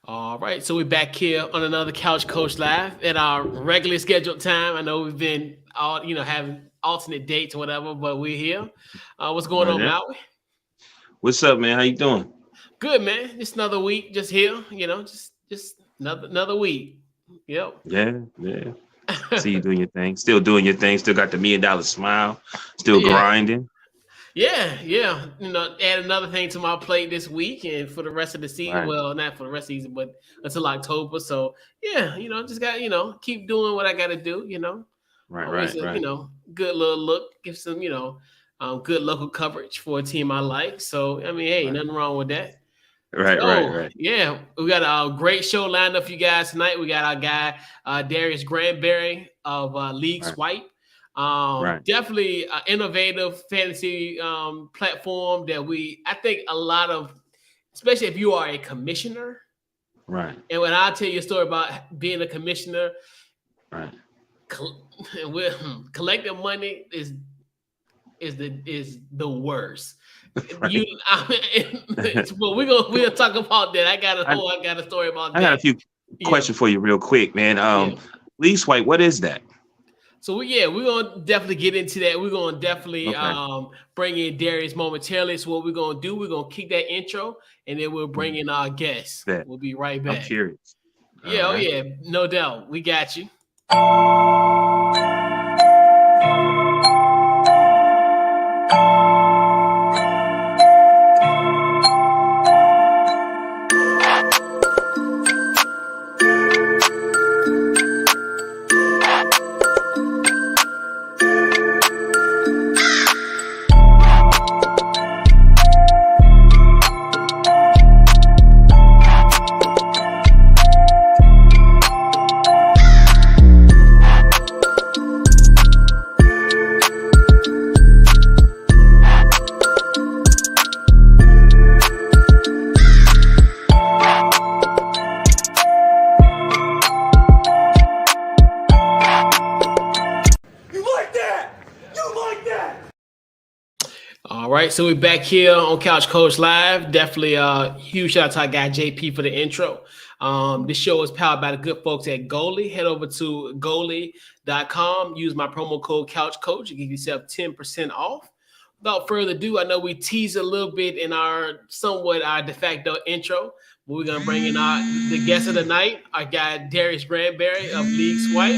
All right, so we're back here on another Couch Coach Live at our regularly scheduled time. I know we've been all having alternate dates or whatever, but we're here. What's going Right on, there. Maui? What's up, man? How you doing? Good, man. Just another week, just here. Just another week. Yep. Yeah, yeah. See you doing your thing. Still doing your thing. Still got the $1,000,000 smile. Still Yeah, grinding. yeah. Add another thing to my plate this week and for the rest of the season. Right, Well, not for the rest of the season, but until October. So yeah, just got keep doing what I got to do. right, Always right, a right, good little look, give some good local coverage for a team I like. So I mean, hey, right, nothing wrong with that. right, right, So right, yeah, we got a great show lined up for you guys tonight. We got our guy Darius Grandberry of League right, Swipe. right, Definitely an innovative fantasy platform that I think a lot of, especially if you are a commissioner. right, And when I tell you a story about being a commissioner, right. col- collecting money is the worst. You, Right. well, we'll talk about that. I, I got a story about I got a that. few Yeah, questions for you real quick, man. yeah. Lease White, what is that? So we're gonna definitely get into that. We're gonna definitely Okay. bring in Darius momentarily. So what we're gonna do, we're gonna kick that intro, and then we'll bring Mhm. in our guests. That. We'll be right I'm back. curious. All Yeah, oh right. yeah, no doubt. We got you. All right, so we're back here on Couch Coach Live. Definitely a huge shout out to our guy JP for the intro. This show is powered by the good folks at Goalie. Head over to goalie.com. Use my promo code Couch Coach. You give yourself 10% off. Without further ado, I know we teased a little bit in our de facto intro, but we're gonna bring in the guest of the night, our guy Darius Grandberry of League Swipe.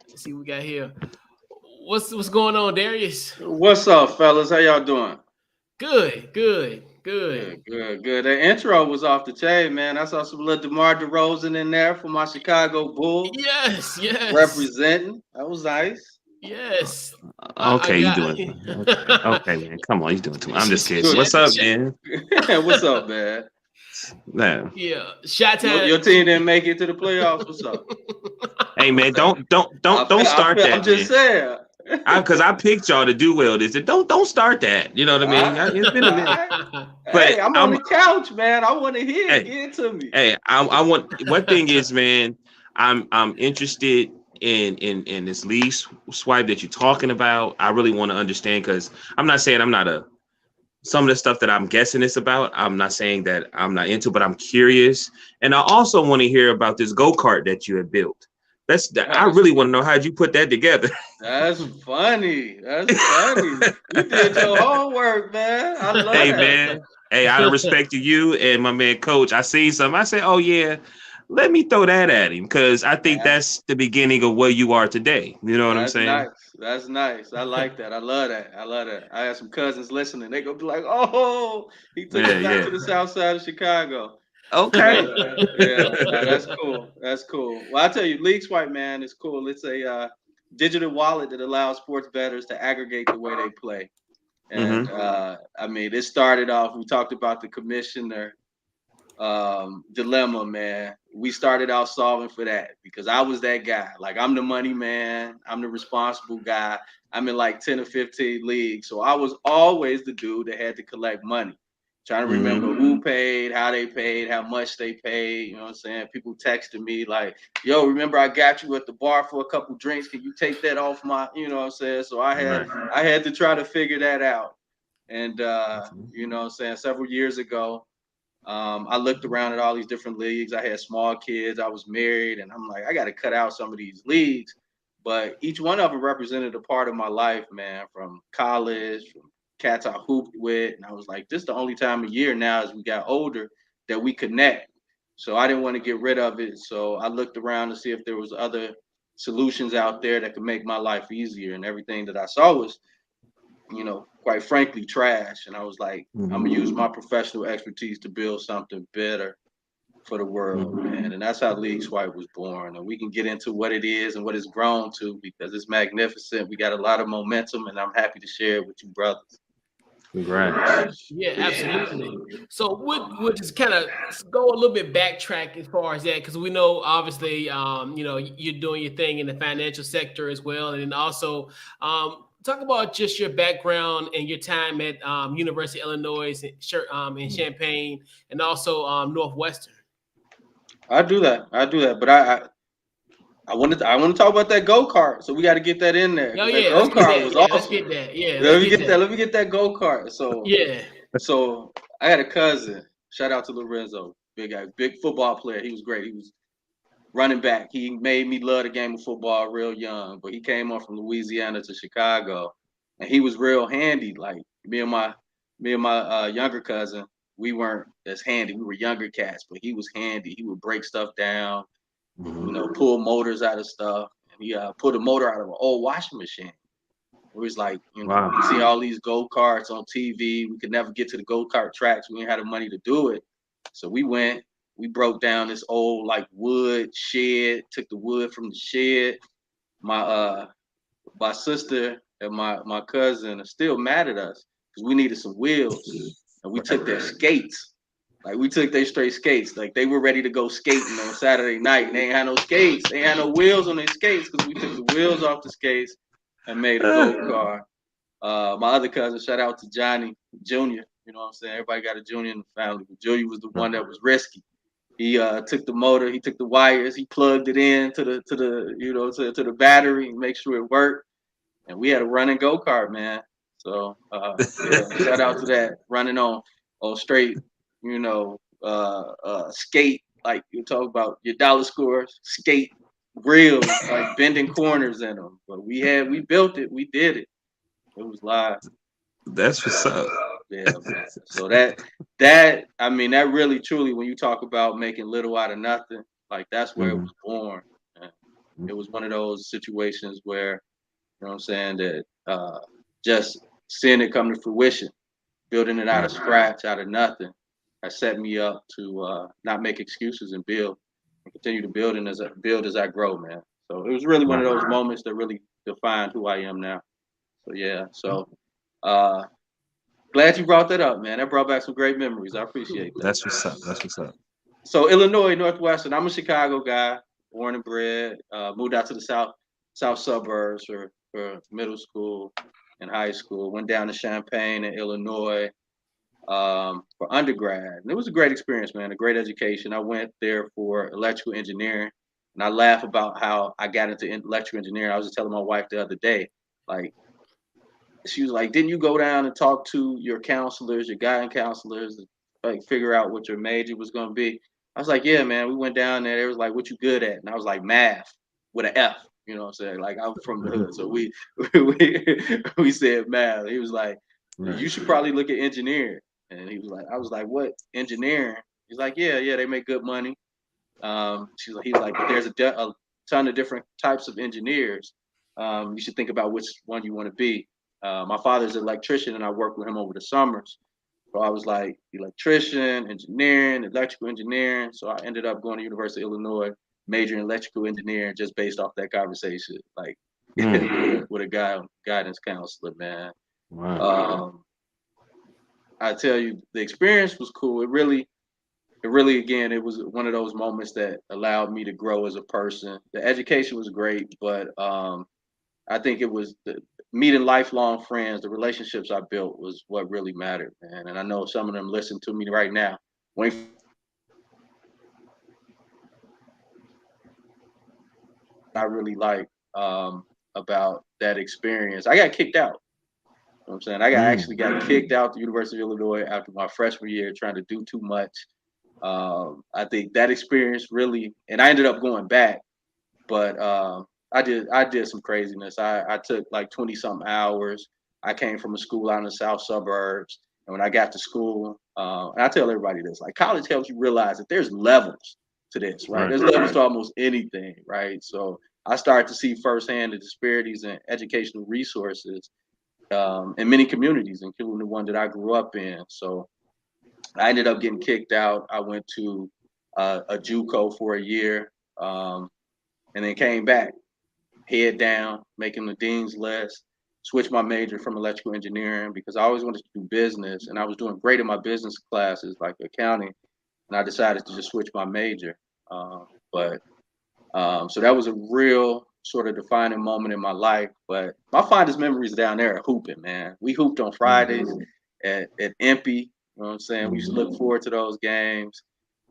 Let's see what we got here. What's going on, Darius? What's up, fellas? How y'all doing? Good, good, good. Good. The intro was off the chain, man. I saw some little DeMar DeRozan in there for my Chicago Bulls Yes, yes, representing. That was nice. yes. I Okay, you got. doing okay. Okay, man. Come on, you doing too much. I'm just kidding. Good. What's up, man? What's up, man? Man. Yeah, shot Your time. team didn't make it to the playoffs. What's up? Hey man, don't start I'm that, just man. saying. Because I picked y'all to do well this. Don't start that. You know what I mean? It's been a minute. Alright. Hey, But I'm on the couch, man. I want to hear it. hey, Give it to me. I want one thing is, man, I'm interested in this lease swipe that you're talking about. I really want to understand because I'm not saying I'm not a some of the stuff that I'm guessing it's about. I'm not saying that I'm not into, but I'm curious. And I also want to hear about this go-kart that you have built. I That's really want to know how you put that together. That's funny. That's funny. You did your homework, man. I love Hey that. man, hey, out of respect to you and my man Coach, I see something. I say, oh yeah, let me throw that at him because I think That's, that's the beginning of where you are today. You know what I'm that's saying? nice. That's nice. I like that. I love that. I love that. I have some cousins listening. They gonna be like, "Oh, he took Yeah, it back yeah. to the south side of Chicago." Okay. Yeah, no, that's cool. That's cool. Well, I tell you, League Swipe, man, is cool. It's a digital wallet that allows sports bettors to aggregate the way they play. And Mm-hmm. I mean, it started off. We talked about the commissioner dilemma, man. We started out solving for that because I was that guy. Like, I'm the money man, I'm the responsible guy. I'm in like 10 or 15 leagues. So I was always the dude that had to collect money. Trying to Mm-hmm. remember who paid, how they paid, how much they paid. You know what I'm saying? People texted me like, yo, remember I got you at the bar for a couple drinks. Can you take that off my, you know what I'm saying? So Right. I had to try to figure that out. And Okay. you know what I'm saying, several years ago, I looked around at all these different leagues. I had small kids. I was married, and I'm like, I got to cut out some of these leagues. But each one of them represented a part of my life, man. From college, from cats I hooped with, and I was like, this is the only time of year now as we got older that we connect. So I didn't want to get rid of it. So I looked around to see if there was other solutions out there that could make my life easier. And everything that I saw was, quite frankly, trash. And I was like, I'm gonna use my professional expertise to build something better for the world, man. And that's how Leaugeswype was born. And we can get into what it is and what it's grown to because it's magnificent. We got a lot of momentum, and I'm happy to share it with you, brothers. Congrats. Yeah, absolutely. So we'll just kind of go a little bit backtrack as far as that, because we know obviously, you're doing your thing in the financial sector as well, and then also talk about just your background and your time at University of Illinois in Champaign, and also Northwestern. I do that, but I want to talk about that go-kart, so we got to get that in there. Oh That yeah, let's get go-kart that. was Yeah, awesome. let's get that. Yeah, Let me get that. Let me get that go-kart. Yeah. So I had a cousin. Shout out to Lorenzo, big guy, big football player. He was great. He was running back. He made me love the game of football real young. But he came on from Louisiana to Chicago, and he was real handy. Like me and my younger cousin, we weren't as handy. We were younger cats, but he was handy. He would break stuff down, pull motors out of stuff. And he pulled a motor out of an old washing machine. It was like, Wow. you see all these go-karts on TV. We could never get to the go-kart tracks. We didn't have the money to do it. So we broke down this old like wood shed, took the wood from the shed. My sister and my cousin are still mad at us because we needed some wheels. And we took their skates. Like we took their straight skates. Like they were ready to go skating on Saturday night. And they ain't had no skates. They ain't had no wheels on their skates because we took the wheels off the skates and made a go-kart. My other cousin, shout out to Johnny Jr. You know what I'm saying? Everybody got a Junior in the family, but Junior was the one that was risky. He took the motor, he took the wires, he plugged it in to the battery and make sure it worked. And we had a running go-kart, man. So shout out to that. Running on straight, skate, like you talk about your dollar scores, skate reels, like bending corners in them. But we built it, we did it. It was live. That's what's up. Yeah, man. So that really truly, when you talk about making little out of nothing, like that's where it was born. And it was one of those situations where, you know what I'm saying, that just seeing it come to fruition, building it out of scratch, out of nothing, has set me up to not make excuses and build and continue to build as I grow, man. So it was really one of those moments that really defined who I am now. So yeah, glad you brought that up, man. That brought back some great memories. I appreciate that. That's what's up. That's what's up. So Illinois, Northwestern. I'm a Chicago guy, born and bred. Moved out to the south suburbs for middle school and high school. Went down to Champaign in Illinois for undergrad. And it was a great experience, man. A great education. I went there for electrical engineering, and I laugh about how I got into electrical engineering. I was just telling my wife the other day, like, she was like, didn't you go down and talk to your counselors, your guidance counselors, like figure out what your major was going to be? I was like, yeah, man, we went down there. They was like, what you good at? And I was like, math with an F, you know what I'm saying? Like I'm from the hood. So we said math. He was like, you should probably look at engineering. And he was like, I was like, what, engineering? He's like, yeah, they make good money. He's like, but there's a ton of different types of engineers. You should think about which one you want to be. My father's an electrician, and I worked with him over the summers. So I was like electrician, engineering, electrical engineering. So I ended up going to University of Illinois, majoring in electrical engineering, just based off that conversation, like with a guidance counselor, man. Wow. I tell you, the experience was cool. It really, again, it was one of those moments that allowed me to grow as a person. The education was great, but I think it was meeting lifelong friends, the relationships I built was what really mattered, man. And I know some of them listen to me right now. I really like about that experience. I got kicked out. You know what I'm saying? I actually got kicked out the University of Illinois after my freshman year trying to do too much I think that experience really, and I ended up going back, but I did some craziness. I took like 20 something hours. I came from a school out in the south suburbs, and when I got to school, and I tell everybody this, like college helps you realize that there's levels to this, right? There's levels to almost anything, right? So I started to see firsthand the disparities in educational resources in many communities, including the one that I grew up in. So I ended up getting kicked out. I went to a JUCO for a year, and then came back, head down, making the dean's list. Switched my major from electrical engineering because I always wanted to do business, and I was doing great in my business classes like accounting, and I decided to just switch my major. So that was a real sort of defining moment in my life. But my fondest memories down there are hooping, man. We hooped on Fridays at Impy. You know what I'm saying? We used to look forward to those games.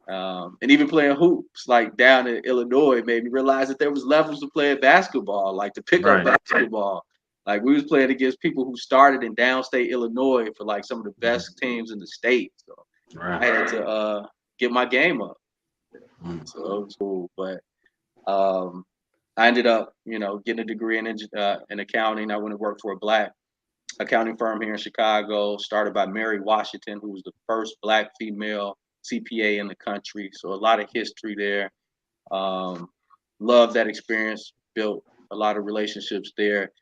And even playing hoops like down in Illinois made me realize that there was levels to playing basketball, like to pick up basketball. Like we was playing against people who started in downstate Illinois for like some of the best teams in the state. So I had to get my game up. So it was cool. But I ended up, getting a degree in accounting. I went to work for a Black accounting firm here in Chicago, started by Mary Washington, who was the first Black female CPA in the country. So a lot of history there. Loved that experience, built a lot of relationships there.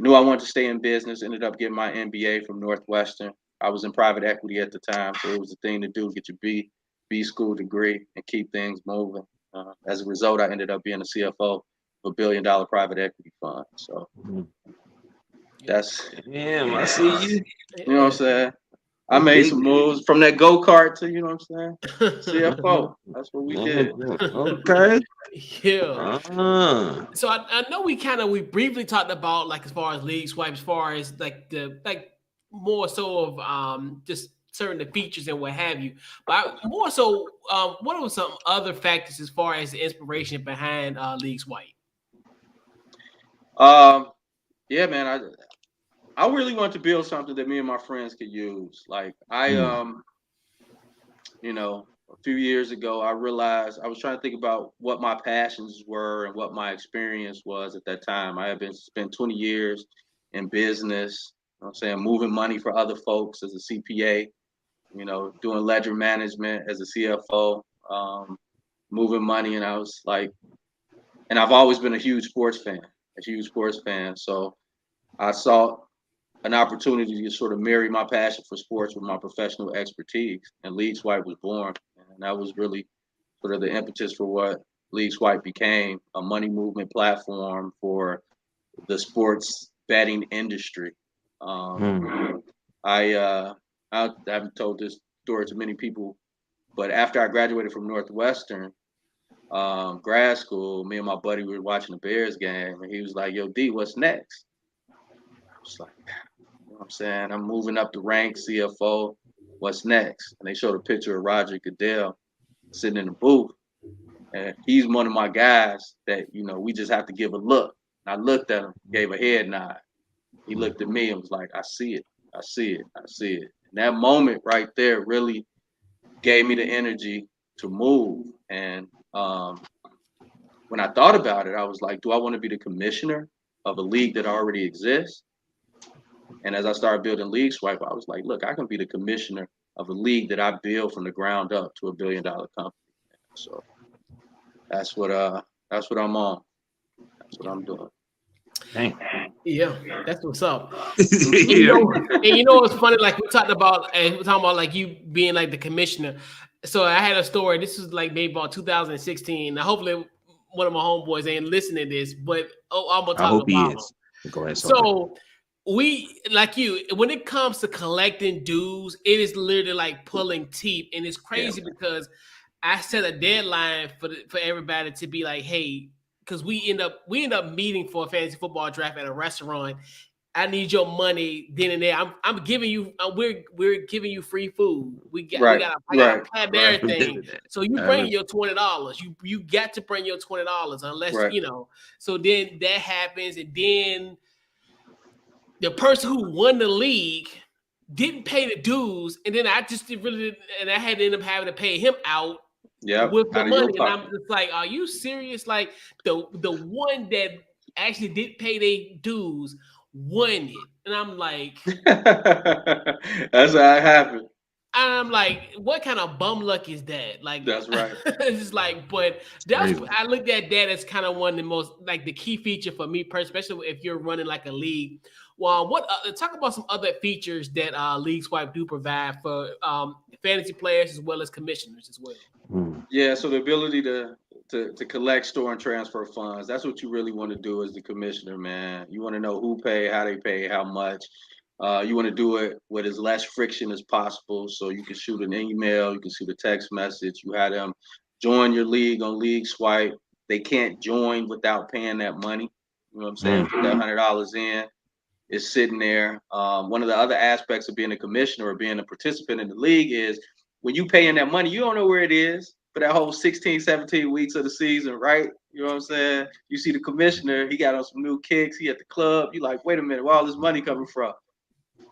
Knew I wanted to stay in business, ended up getting my MBA from Northwestern. I was in private equity at the time, so it was the thing to do, get your B school degree and keep things moving. As a result, I ended up being a CFO of $1 billion private equity fund. So that's, I see you. You know what I'm saying? I made some moves from that go-kart to, you know what I'm saying? CFO. That's what we did. Okay. Yeah. So I know we briefly talked about like as far as Leaugeswype, as far as like more so of just certain the features and what have you. But more so, what are some other factors as far as the inspiration behind Leaugeswype? Yeah, man, I really want to build something that me and my friends could use. Like a few years ago, I realized I was trying to think about what my passions were and what my experience was at that time. I had spent 20 years in business, you know what I'm saying, moving money for other folks as a CPA, doing ledger management as a CFO, moving money. And I was like, and I've always been a huge sports fan. So I saw an opportunity to sort of marry my passion for sports with my professional expertise, and Leaugeswype was born. And that was really sort of the impetus for what Leaugeswype became, a money movement platform for the sports betting industry. I haven't told this story to many people, but after I graduated from Northwestern grad school, me and my buddy were watching the Bears game, and he was like, "Yo, D, what's next?" I was like, you know what I'm saying, I'm moving up the ranks, CFO. What's next? And they showed a picture of Roger Goodell sitting in the booth. And he's one of my guys that, we just have to give a look. And I looked at him, gave a head nod. He looked at me and was like, I see it. I see it. I see it. And that moment right there really gave me the energy to move. And when I thought about it, I was like, do I want to be the commissioner of a league that already exists? And as I started building Leaugeswype, I was like, look, I can be the commissioner of a league that I build from the ground up to $1 billion company. So that's what I'm on. That's what I'm doing. Dang. Yeah, that's what's up. And what's funny? Like we talked about, like you being like the commissioner. So I had a story. This was like maybe about 2016. Now, hopefully, one of my homeboys ain't listening to this, but I'm gonna talk I hope about he him. is. Go ahead. So we, like you, when it comes to collecting dues, it is literally like pulling teeth, and it's crazy because I set a deadline for everybody to be like, hey, because we end up meeting for a fantasy football draft at a restaurant. I need your money then and there. I'm giving you. We're giving you free food. I got a plan everything. So you bring your $20. You got to bring your $20 unless So then that happens, and then the person who won the league didn't pay the dues, and then I just and I had to end up having to pay him out with the out of your money. And I'm pocket. just like, are you serious? Like the one that actually did pay their dues won it. And I'm like, That's how it happened. what kind of bum luck is that? Like, That's right. it's just like, but I looked at that as kind of one of the most, like, the key feature for me personally, especially if you're running like a league. Well, talk about some other features that Leaugeswype do provide for fantasy players as well as commissioners as well. Yeah, so the ability to collect, store, and transfer funds. That's what you really want to do as the commissioner, man. You want to know who pay, how they pay, how much. You want to do it with as less friction as possible. So you can shoot an email, you can shoot a text message. You have them join your league on Leaugeswype. They can't join without paying that money. You know what I'm saying? Put that $100 in. It's sitting there. One of the other aspects of being a commissioner or being a participant in the league is when you pay in that money, you don't know where it is for that whole 16, 17 weeks of the season, right? You know what I'm saying? You see the commissioner, he got on some new kicks, he at the club. You like, wait a minute, where all this money coming from?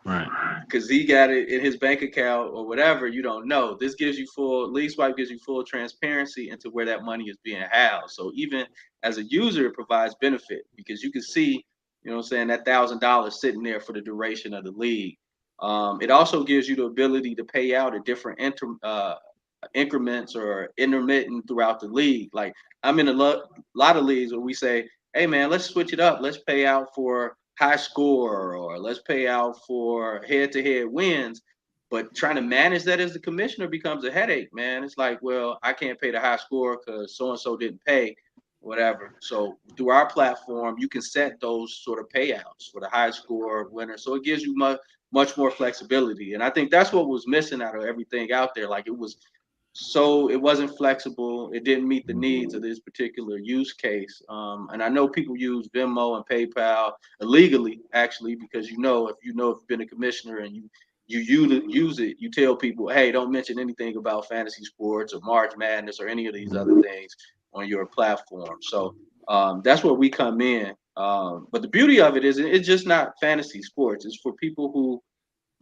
Right. Because he got it in his bank account or whatever, you don't know. This gives you Leaugeswype gives you full transparency into where that money is being housed. So even as a user, it provides benefit because you can see, you know what I'm saying, that $1,000 sitting there for the duration of the league. It also gives you the ability to pay out at different increments or intermittent throughout the league. Like I'm in a lot of leagues where we say, hey man, let's switch it up. Let's pay out for high score or let's pay out for head-to-head wins. But trying to manage that as the commissioner becomes a headache, man. It's like, well, I can't pay the high score because so-and-so didn't pay, whatever. So through our platform, you can set those sort of payouts for the high score winner. So it gives you much more flexibility. And I think that's what was missing out of everything out there. Like it wasn't flexible. It didn't meet the needs of this particular use case. And I know people use Venmo and PayPal illegally, actually, because if you've been a commissioner and you use it, you tell people, hey, don't mention anything about fantasy sports or March Madness or any of these other things on your platform. So that's where we come in. But the beauty of it is it's just not fantasy sports. It's for people who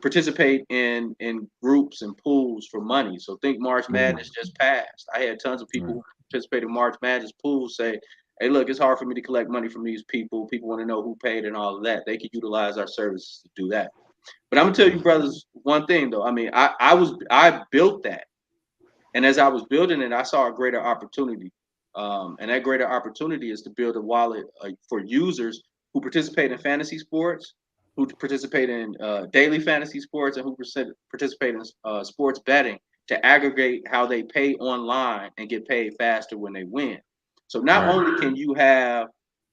participate in groups and pools for money. So think March Madness just passed. I had tons of people who participate in March Madness pools say, hey, look, it's hard for me to collect money from these people. People want to know who paid and all of that. They could utilize our services to do that. But I'm gonna tell you, brothers, one thing though. I mean, I built that. And as I was building it, I saw a greater opportunity. And that greater opportunity is to build a wallet for users who participate in fantasy sports, who participate in daily fantasy sports, and who participate in sports betting to aggregate how they pay online and get paid faster when they win. So not only can you have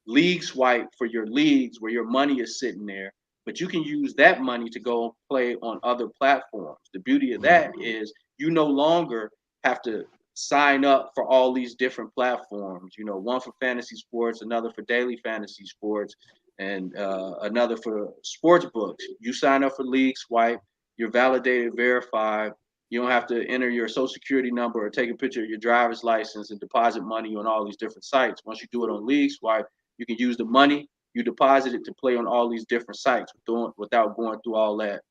Leaugeswype for your leagues where your money is sitting there, but you can use that money to go play on other platforms. The beauty of that is you no longer have to sign up for all these different platforms, one for fantasy sports, another for daily fantasy sports, and another for sports books. You sign up for Leaugeswype, you're validated, verified. You don't have to enter your social security number or take a picture of your driver's license and deposit money on all these different sites. Once you do it on Leaugeswype, you can use the money you deposit it to play on all these different sites without going through all that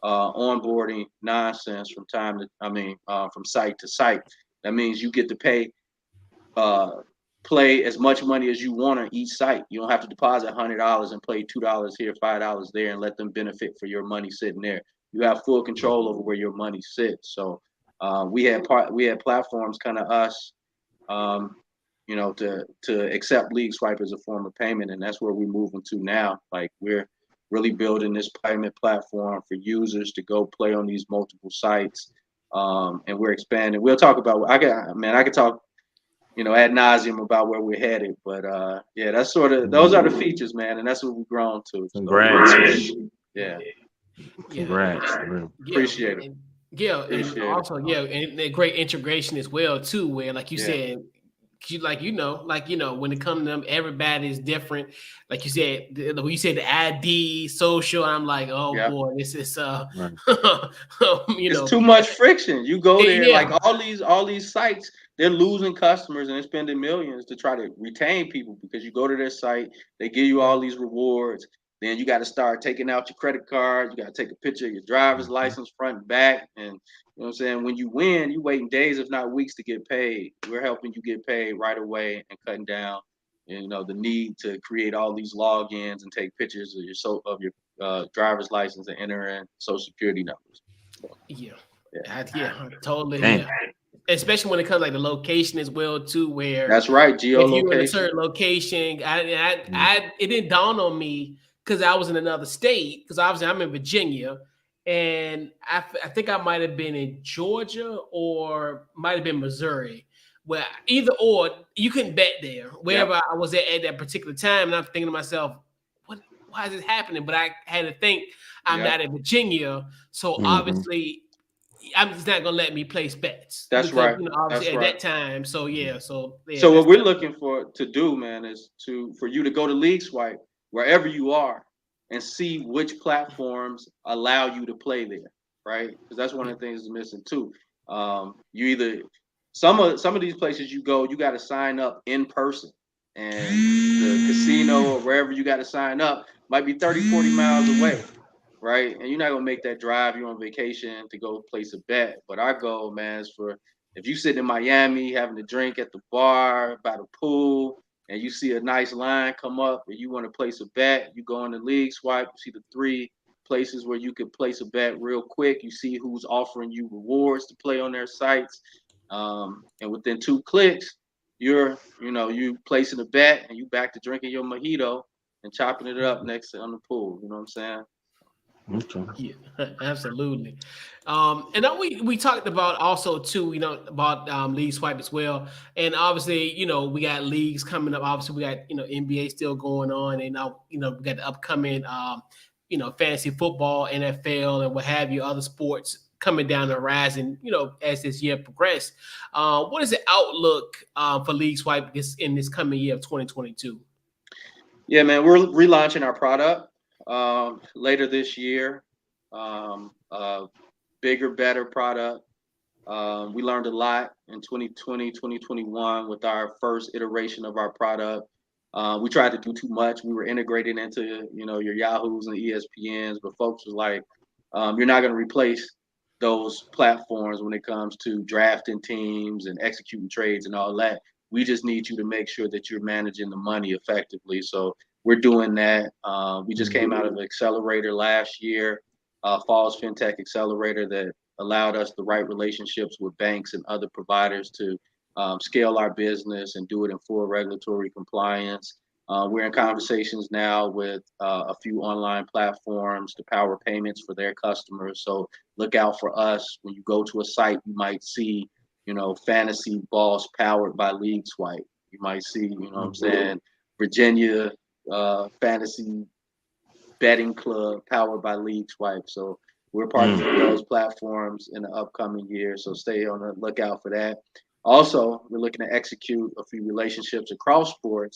onboarding nonsense from site to site. That means you get to play as much money as you want on each site. You don't have to deposit $100 and play $2 here, $5 there, and let them benefit for your money sitting there. You have full control over where your money sits. So we had platforms kind of us, to accept Leaugeswype as a form of payment, and that's where we're moving to now. Like we're really building this payment platform for users to go play on these multiple sites, and we're expanding. We'll talk about. I could talk, ad nauseum about where we're headed, but yeah, that's those are the features, man, and that's what we've grown to. Congrats. Yeah. Congrats. Appreciate it. Yeah, and also, and a great integration as well too, where like you said. When it comes to them, everybody is different. Like you said, the ID, social. I'm like, boy, this is it's too much friction. You go there, like all these sites, they're losing customers and they're spending millions to try to retain people because you go to their site, they give you all these rewards. then you got to start taking out your credit card. You got to take a picture of your driver's license front and back. And you know what I'm saying? When you win, you waiting days, if not weeks, to get paid. We're helping you get paid right away and cutting down, you know, the need to create all these logins and take pictures of your driver's license and enter in social security numbers. So, yeah, totally. Dang. Yeah. Especially when it comes like the location as well too, where that's right, if you're in a geolocation. certain location, it didn't dawn on me because I was in another state, because obviously I'm in Virginia, and I think I might have been in Georgia or might have been Missouri, where either or you couldn't bet there wherever I was at that particular time, and I'm thinking to myself, why is this happening? But I had to think I'm not in Virginia, so obviously I'm just not gonna let me place bets. That's because, right. You know, obviously That's at right. that time. So So what we're looking to do, man, is for you to go to Leaugeswype wherever you are and see which platforms allow you to play there, right? Because that's one of the things that's missing too. You either some of these places you go, you got to sign up in person, and the casino or wherever you got to sign up might be 30, 40 miles away. Right, and you're not gonna make that drive. You're on vacation to go place a bet. But our goal, man, is for if you sit in Miami having a drink at the bar by the pool, and you see a nice line come up, and you want to place a bet, you go on the Leaugeswype. You see the 3 places where you could place a bet real quick. You see who's offering you rewards to play on their sites, and within 2 clicks, you placing a bet, and you back to drinking your mojito and chopping it up next on the pool. You know what I'm saying? Okay. Yeah, absolutely. And then we talked about also too, you know, about Leaugeswype as well. And obviously, you know, we got leagues coming up. Obviously, we got, you know, NBA still going on, and now, you know, we got the upcoming you know, fantasy football, NFL, and what have you, other sports coming down the horizon, you know, as this year progressed. What is the outlook for Leaugeswype in this coming year of 2022? Yeah, man, we're relaunching our product later this year. Bigger, better product. We learned a lot in 2020, 2021 with our first iteration of our product. We tried to do too much. We were integrated into, you know, your Yahoos and ESPNs, but folks was like, you're not going to replace those platforms when it comes to drafting teams and executing trades and all that. We just need you to make sure that you're managing the money effectively. So we're doing that. We just came out of an accelerator last year, Falls FinTech Accelerator, that allowed us the right relationships with banks and other providers to scale our business and do it in full regulatory compliance. We're in conversations now with a few online platforms to power payments for their customers. So look out for us. When you go to a site, you might see, you know, Fantasy Boss powered by Leaugeswype. You might see, you know what I'm saying, Virginia Fantasy Betting Club powered by Leaugeswype. So we're partnering with those platforms in the upcoming year. So stay on the lookout for that. Also, we're looking to execute a few relationships across the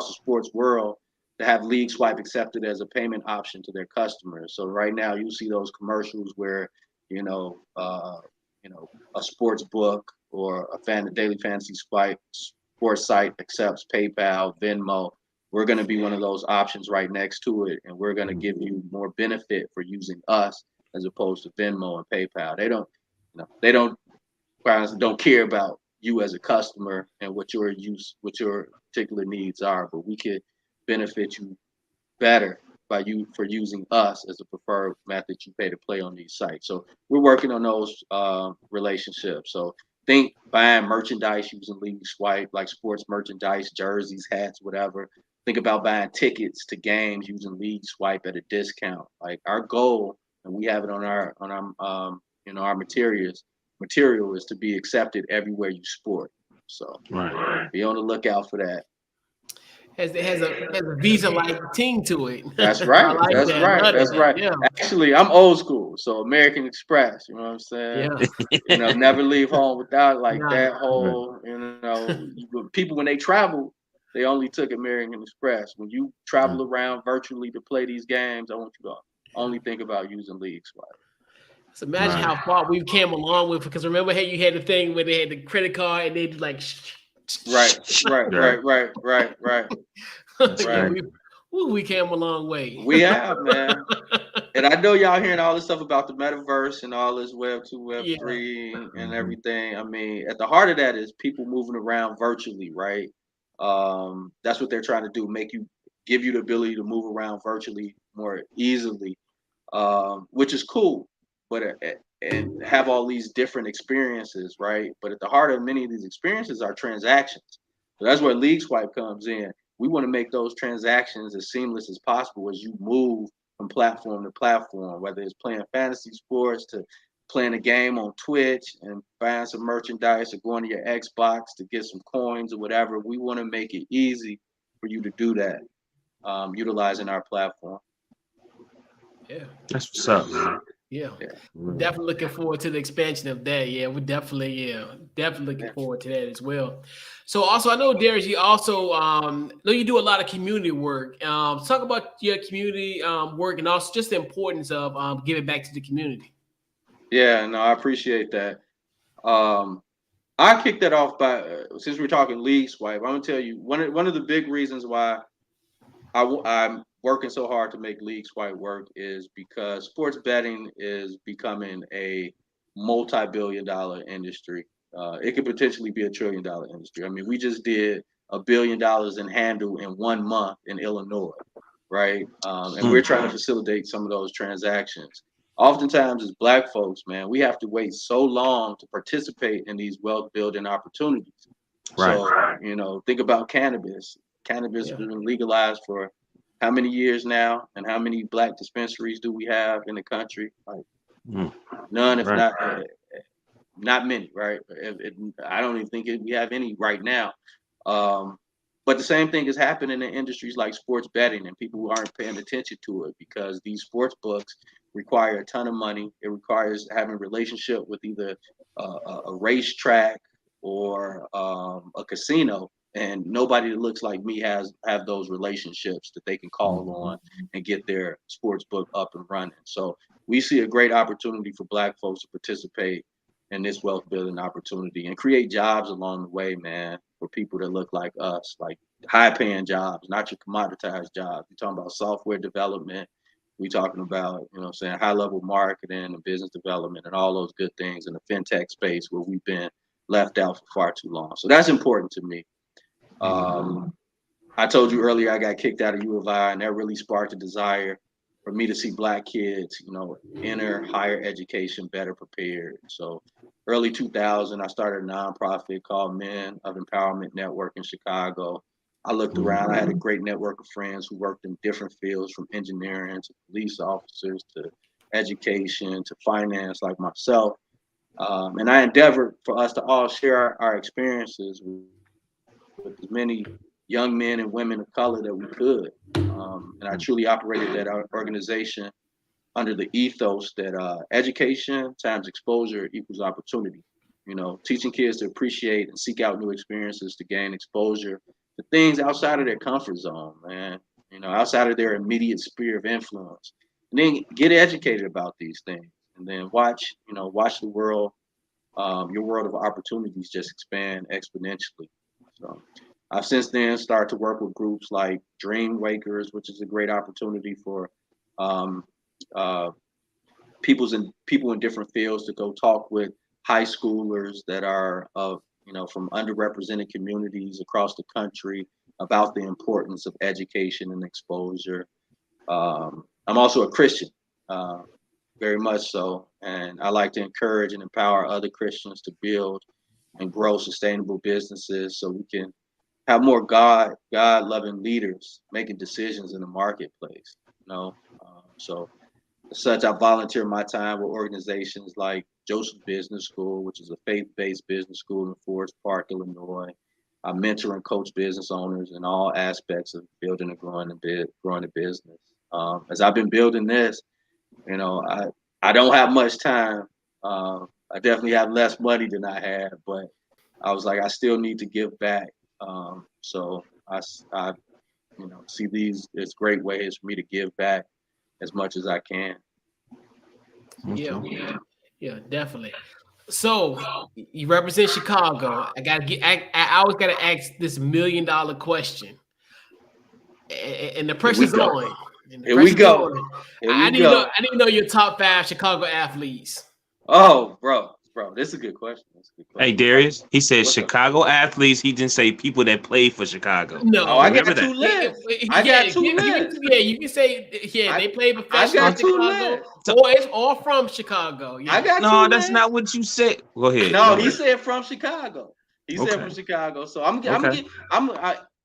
sports world, to have Leaugeswype accepted as a payment option to their customers. So right now, you see those commercials where, you know, a sports book or a daily fantasy sports site accepts PayPal, Venmo. We're going to be one of those options right next to it, and we're going to give you more benefit for using us as opposed to Venmo and PayPal. They don't care about you as a customer and what your particular needs are, but we could benefit you better for using us as a preferred method you pay to play on these sites. So we're working on those relationships. So think buying merchandise using Leaugeswype, like sports merchandise, jerseys, hats, whatever. Think about buying tickets to games using Leaugeswype at a discount. Like our goal, and we have it on our material is to be accepted everywhere you sport. So be on the lookout for that. Has a Visa-like ting to it. That's right. Like That's that. right. That's right. Yeah. Actually, I'm old school, so American Express. You know what I'm saying? Yeah. You know, never leave home without that whole. You know, people when they travel, they only took American Express. When you travel around virtually to play these games, I want you to only think about using Leaugeswype. So imagine how far we've came along with, because remember how you had the thing where they had the credit card and they'd like right. Ooh, we came a long way. We have, man. And I know y'all hearing all this stuff about the metaverse and all this Web 2, Web Yeah. 3 and everything. I mean, at the heart of that is people moving around virtually, right? That's what they're trying to do, give you the ability to move around virtually more easily, which is cool, but and have all these different experiences, right? But at the heart of many of these experiences are transactions. So that's where Leaugeswype comes in. We want to make those transactions as seamless as possible as you move from platform to platform, whether it's playing fantasy sports to playing a game on Twitch and buying some merchandise or going to your Xbox to get some coins or whatever. We want to make it easy for you to do that, utilizing our platform. Yeah. That's what's up, man. Yeah. Definitely looking forward to the expansion of that. Yeah, we're definitely looking forward to that as well. So also, I know, Darius, you also know you do a lot of community work. Talk about your community work and also just the importance of giving back to the community. Yeah, no, I appreciate that. I kicked that off by since we're talking Leaugeswype, I'm gonna tell you one of the big reasons why I'm working so hard to make Leaugeswype work is because sports betting is becoming a multi-billion-dollar industry. It could potentially be $1 trillion industry. I mean, we just did $1 billion in handle in 1 month in Illinois, right? And we're trying to facilitate some of those transactions. Oftentimes, as Black folks, man, we have to wait so long to participate in these wealth building opportunities. Right. So, you know, think about cannabis. Cannabis has been legalized for how many years now, and how many Black dispensaries do we have in the country? Like none, if not many, right? I don't even think we have any right now. But the same thing is happening in industries like sports betting, and people who aren't paying attention to it because these sports books require a ton of money. It requires having a relationship with either a racetrack or a casino, and nobody that looks like me have those relationships that they can call on and get their sports book up and running. So we see a great opportunity for Black folks to participate in this wealth building opportunity and create jobs along the way, man, for people that look like us, like high paying jobs, not your commoditized jobs. We're talking about software development. We're talking about, you know what I'm saying, high level marketing and business development and all those good things in the fintech space where we've been left out for far too long. So that's important to me. I told you earlier I got kicked out of U of I, and that really sparked a desire for me to see Black kids, you know, enter higher education better prepared. So early 2000, I started a nonprofit called Men of Empowerment Network in Chicago. I looked around. I had a great network of friends who worked in different fields, from engineering to police officers to education to finance, like myself. And I endeavored for us to all share our experiences with as many young men and women of color that we could. And I truly operated that organization under the ethos that education times exposure equals opportunity. You know, teaching kids to appreciate and seek out new experiences to gain exposure to things outside of their comfort zone, man. You know, outside of their immediate sphere of influence. And then get educated about these things. And then watch the world, your world of opportunities just expand exponentially. So I've since then started to work with groups like Dream Wakers, which is a great opportunity for people in different fields to go talk with high schoolers that are from underrepresented communities across the country about the importance of education and exposure. I'm also a Christian, very much so, and I like to encourage and empower other Christians to build and grow sustainable businesses so we can have more God-loving leaders making decisions in the marketplace. So as such, I volunteer my time with organizations like Joseph Business School, which is a faith-based business school in Forest Park, Illinois. I mentor and coach business owners in all aspects of building and growing a business. As I've been building this, I don't have much time. I definitely have less money than I had, but I was like, I still need to give back. So I see these as great ways for me to give back as much as I can. Yeah, definitely. So you represent Chicago. I always gotta ask this $1 million question. And the pressure's on. Here we go. I need to know your top 5 Chicago athletes. Oh, bro, this is a good question. Hey, Darius, he said Chicago athletes. He didn't say people that play for Chicago. No, I got two lists. I got two lists. Yeah, you can say they play professional in Chicago, or it's all from Chicago. Yeah. I got no, that's not what you said. Go ahead. No, he said from Chicago. He said from Chicago. So I'm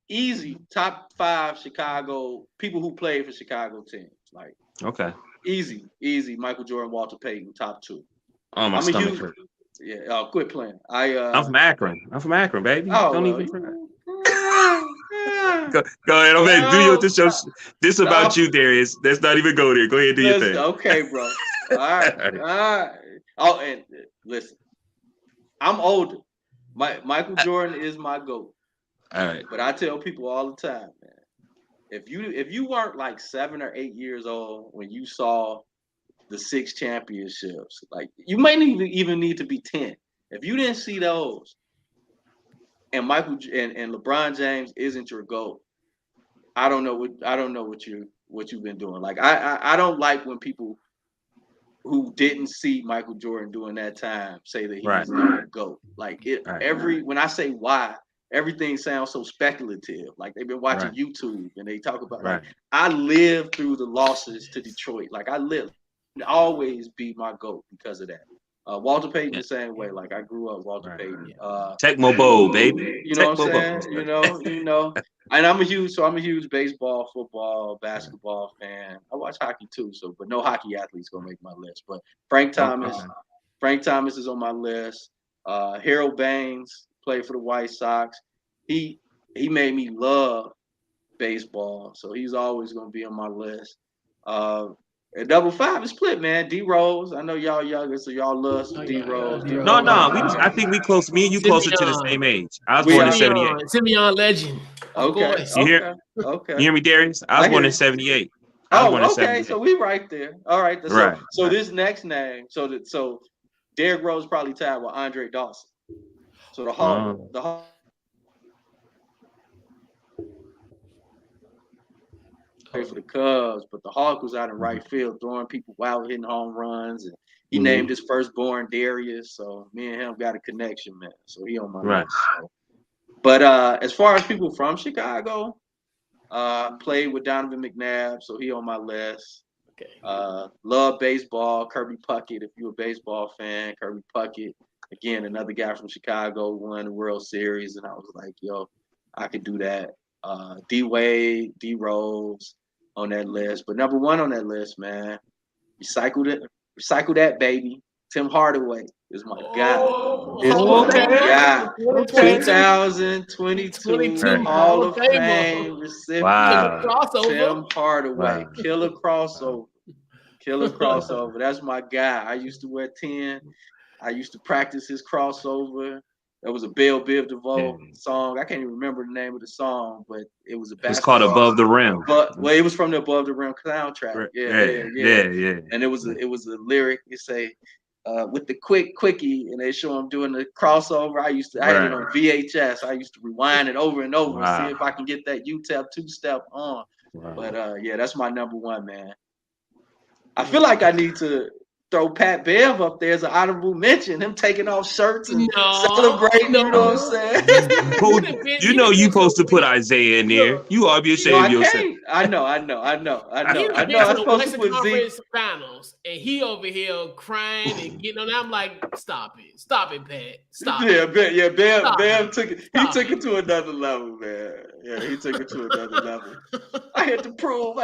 easy top 5 Chicago people who played for Chicago teams. Like easy. Michael Jordan, Walter Payton, top 2. Oh, my stomach hurt. Yeah, quit playing. I'm from Akron. Baby. Oh, Don't even forget. Go ahead, do your this show. This about you, Darius. Let's not even go there. Go ahead, do your thing. Okay, bro. All right. Oh, and listen, I'm older. Michael Jordan is my GOAT. All right. But I tell people all the time, man, if you weren't like 7 or 8 years old when you saw the 6 championships, like you might even need to be 10. If you didn't see those, and Michael and LeBron James isn't your GOAT, I don't know what you've been doing. Like I don't like when people who didn't see Michael Jordan during that time say that he was not a GOAT. Like when I say why, everything sounds so speculative. Like they've been watching YouTube and they talk about like I lived through the losses to Detroit. Like I lived. Always be my GOAT because of that. Walter Payton the same way. Like I grew up Walter Payton. Tecmo Bowl, baby. You know what I'm saying? You know. And I'm a huge baseball, football, basketball fan. I watch hockey too, but no hockey athletes gonna make my list. But Frank Thomas is on my list. Harold Baines played for the White Sox. He made me love baseball, so he's always gonna be on my list. At double 5 is split, man. D Rose. I know y'all younger, so y'all love D Rose. No. I think we close. Me and you closer to the same age. I was born in 78. Simeon legend. Okay. You hear me, Darius? I was born in 78. Okay. So we right there. All right. So this next name. So Derrick Rose probably tied with Andre Dawson. So the Hawk. For the Cubs, but the Hawk was out in right field throwing people wild, hitting home runs, and he named his firstborn Darius. So me and him got a connection, man. So he on my list. So. But as far as people from Chicago, played with Donovan McNabb, so he on my list. Okay. Love baseball, Kirby Puckett. If you're a baseball fan, Kirby Puckett, again, another guy from Chicago, won the World Series, and I was like, yo, I could do that. D Wade, D Rose on that list, but number 1 on that list, man, recycle that baby. Tim Hardaway is my guy. Okay. 2022 Hall of Fame recipient. Wow. Tim Hardaway, killer crossover. That's my guy. I used to wear 10. I used to practice his crossover. That was a Belle Biv DeVoe song. I can't even remember the name of the song, but it was a basketball. It's called Above the Rim. But it was from the Above the Rim soundtrack. Yeah. And it was a lyric. You say, with the quickie, and they show him doing the crossover. I had it on VHS. I used to rewind it over and over and see if I can get that UTEP 2-step on. Wow. But that's my number 1, man. I feel like I need to throw Pat Bev up there as an honorable mention. Him taking off shirts and celebrating. You know what I'm saying? You know you supposed to put Isaiah in there. You ought to be ashamed of yourself. I know. I'm supposed to put Zeke. Finals, and he over here crying and getting on. I'm like, stop it, Pat, stop. Bev took it. He took it to another level, man. Yeah, he took it to another level. I had to prove.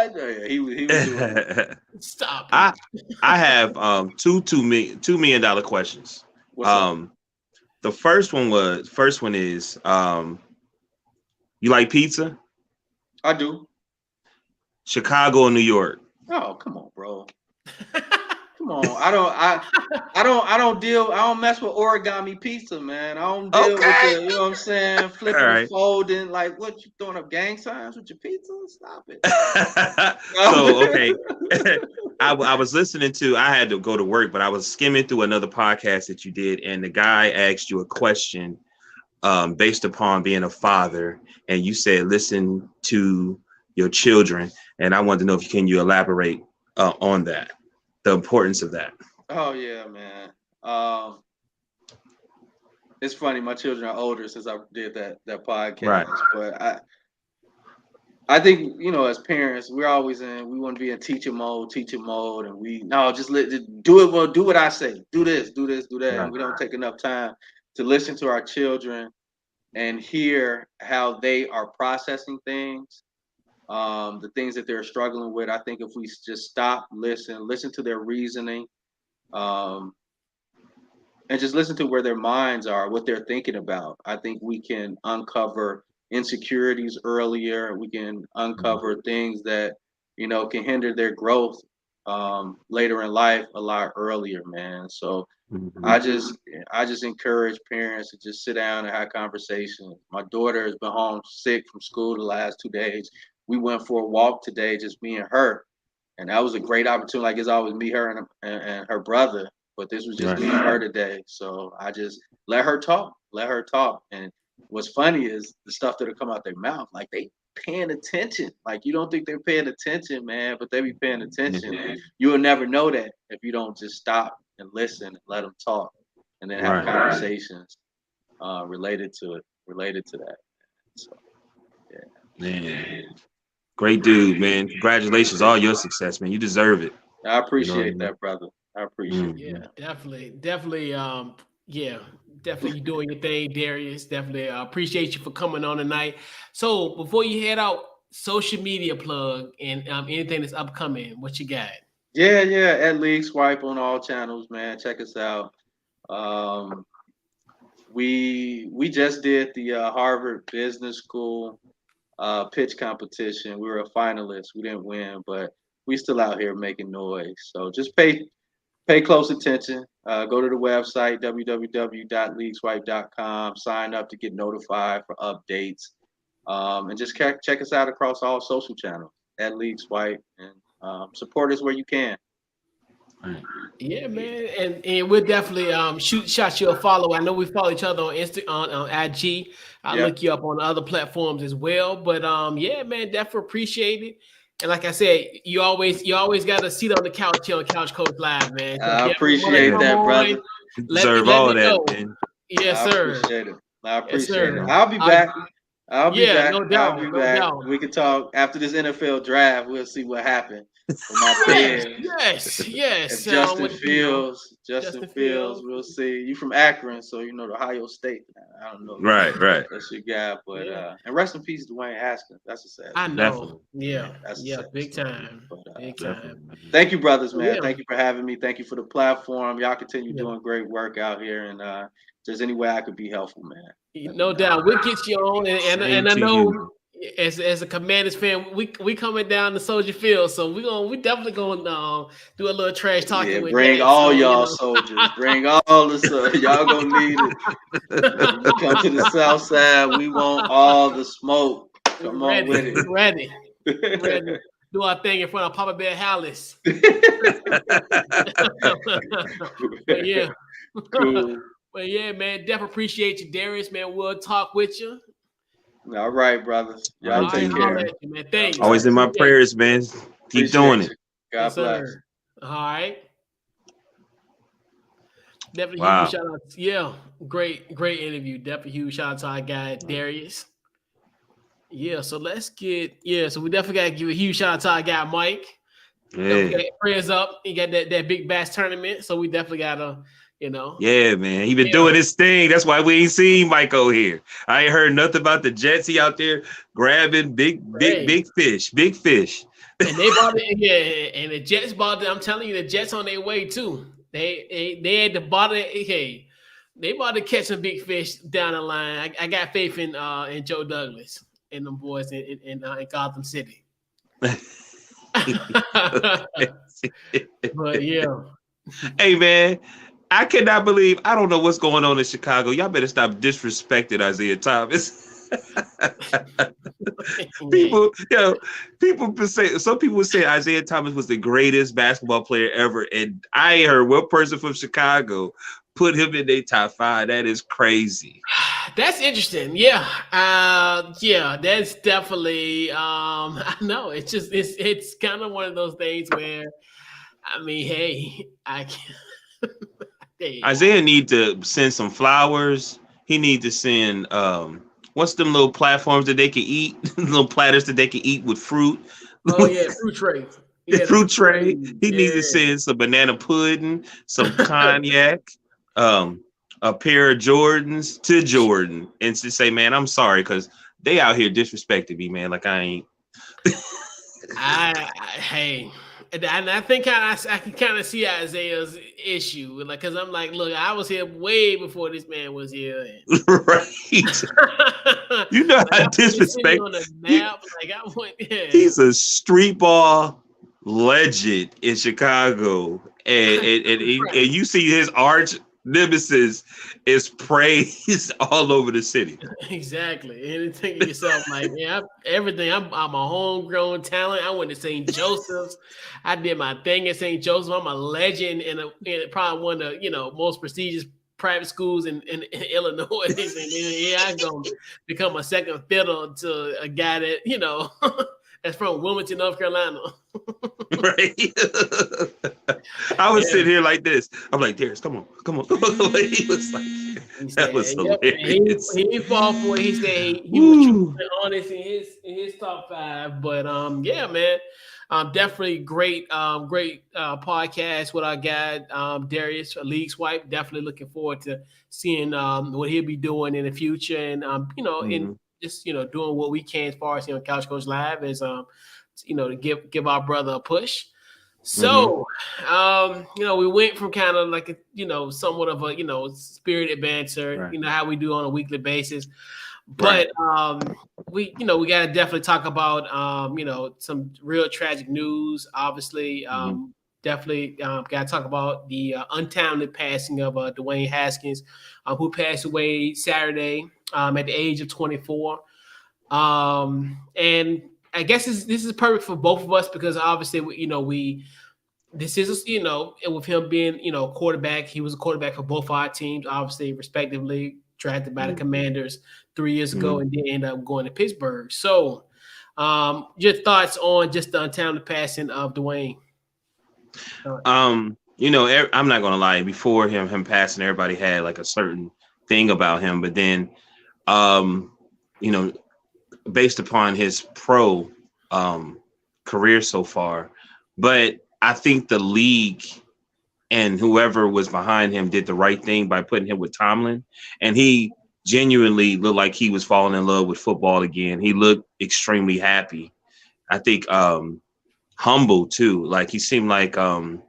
He was doing it. Stop. I have $2 million questions. The first one is you like pizza? I do. Chicago or New York? Oh, come on, bro. Come on. I don't mess with origami pizza, man. I don't deal with the, you know what I'm saying, flipping and folding. Like, what, you throwing up gang signs with your pizza? Stop it. So, okay. I was listening to, I had to go to work, but I was skimming through another podcast that you did, and the guy asked you a question based upon being a father, and you said, listen to your children. And I wanted to know if you elaborate on that, the importance of that. Oh yeah, man. It's funny. My children are older since I did that podcast, Right. but I think, as parents, we want to be in teaching mode, and just do it. Well, do what I say. Do this, do that. Right. And we don't take enough time to listen to our children and hear how they are processing things, the things that they're struggling with. I think if we just stop, listen to their reasoning, and just listen to where their minds are, what they're thinking about, I think we can uncover insecurities earlier. We can uncover things that can hinder their growth later in life a lot earlier, man. So I just encourage parents to just sit down and have conversations. My daughter has been home sick from school the last 2 days. We went for a walk today, just me and her, and that was a great opportunity. Like, it's always me, her, and her brother, but this was just me and her today. So I just let her talk. And what's funny is the stuff that'll come out their mouth, like they paying attention. Like, you don't think they're paying attention, man, but they be paying attention. You will never know that if you don't just stop and listen and let them talk, and then have conversations related to that. So, yeah. Man, great dude, man. Congratulations, all your success, man. You deserve it. I appreciate that, brother. I appreciate it. Yeah, definitely. Definitely you doing your thing, Darius. Definitely appreciate you for coming on tonight. So before you head out, social media plug and anything that's upcoming, what you got? Yeah, at Leaugeswype on all channels, man. Check us out. We just did the Harvard Business School pitch competition. We were a finalist. We didn't win, but we still out here making noise. So just pay close attention. Go to the website, www.leaugeswype.com. Sign up to get notified for updates. And just check us out across all social channels at Leaugeswype, and support us where you can. Yeah, man, and we'll definitely shot you a follow. I know we follow each other on on IG. I'll look you up on other platforms as well. But yeah, man, definitely appreciate it. And like I said, you always got a seat on the couch here on Couch Coach Live, man. So I appreciate that, brother. You deserve all that, man. Yes, sir. I appreciate it. I'll be back. I'll be back. No doubt. I'll be back. We can talk after this NFL draft. We'll see what happened for my fans. Yes. If Justin Fields, we'll see. You from Akron, so you know the Ohio State. I don't know. Right. That's your guy, but and rest in peace, Dwayne Haskins. That's a sad. I know. Definitely. Yeah. That's big time. But, big time. Thank you, brothers, man. Thank you for having me. Thank you for the platform. Y'all continue doing great work out here, and if there's any way I could be helpful, man. No doubt, we'll get you on, and I know as a Commanders fan, we coming down to Soldier Field, so we definitely gonna do a little trash talking. Yeah, with bring that, all so, y'all soldiers, bring all the soldiers. Y'all gonna need it. You come to the South Side, we want all the smoke. Come on with it. Ready. Do our thing in front of Papa Bear Hallis. Yeah, cool. Well, yeah, man, definitely appreciate you, Darius, man. We'll talk with you. All right, brothers. Y'all take care. You, man. Thanks. Always in my prayers, man. Keep doing it. God bless. All right. Definitely Wow. huge shout out. Yeah, great interview. Definitely huge shout out to our guy, Darius. Yeah, so let's get, so we definitely got to give a huge shout out to our guy, Mike. Yeah. Prayers up. He got that big bass tournament, so we definitely got to, Yeah, man. He been doing his thing. That's why we ain't seen Michael here. I ain't heard nothing about the Jets. He out there grabbing big fish. And they bought it, and the Jets bought it. I'm telling you, the Jets on their way too. They had the bottom. Hey, they about to catch some big fish down the line. I got faith in Joe Douglas and them boys in Gotham City. But yeah. Hey, man. I cannot believe, I don't know what's going on in Chicago. Y'all better stop disrespecting Isaiah Thomas. Some people say Isaiah Thomas was the greatest basketball player ever. And I ain't heard one person from Chicago put him in their top 5. That is crazy. That's interesting. Yeah. Yeah, that's definitely I know it's kind of one of those things where I mean, hey, I can't hey, Isaiah need to send some flowers. He need to send what's them little platforms that they can eat, little platters that they can eat with fruit. oh yeah, fruit tray. The Yeah, fruit tray. He needs to yeah. send some banana pudding, some cognac, a pair of Jordans to Jordan, and to say, man, I'm sorry, because they out here disrespecting me, man. Like I ain't. Hey, and I think I can kind of see Isaiah's issue, like, because I'm like, look, I was here way before this man was here. Right. You know like, how disrespect. on the map, like I went. Yeah. He's a street ball legend in Chicago, and you see his arch nemesis is praised all over the city. Exactly. And you think to yourself, like, yeah, everything. I'm a homegrown talent. I went to St. Joseph's. I did my thing at St. Joseph. I'm a legend in probably one of the most prestigious private schools in Illinois. And then I go become a second fiddle to a guy that that's from Wilmington, North Carolina. Right. I was sitting here like this. I'm like, Darius, come on. He was like, that was hilarious. He fought for it. He said he was truthful and honest in his top 5. But yeah, man. Definitely great podcast with our guy Darius Leaugeswype. Definitely looking forward to seeing what he'll be doing in the future, and in just doing what we can as far as Couch Coach Live is to give our brother a push. So we went from kind of like somewhat of a spirited banter, right. How we do on a weekly basis. But we got to definitely talk about some real tragic news. Obviously, definitely got to talk about the untimely passing of Dwayne Haskins, who passed away Saturday at the age of 24. And I guess this is perfect for both of us because obviously this is with him being quarterback. He was a quarterback for both our teams, obviously respectively. Drafted by the Commanders 3 years ago and then ended up going to Pittsburgh. So your thoughts on just the untimely passing of Dwayne? I'm not going to lie. Before him passing, everybody had like a certain thing about him. But then, based upon his pro career so far, but I think the league and whoever was behind him did the right thing by putting him with Tomlin. And he genuinely looked like he was falling in love with football again. He looked extremely happy. I think humble too. Like he seemed like, you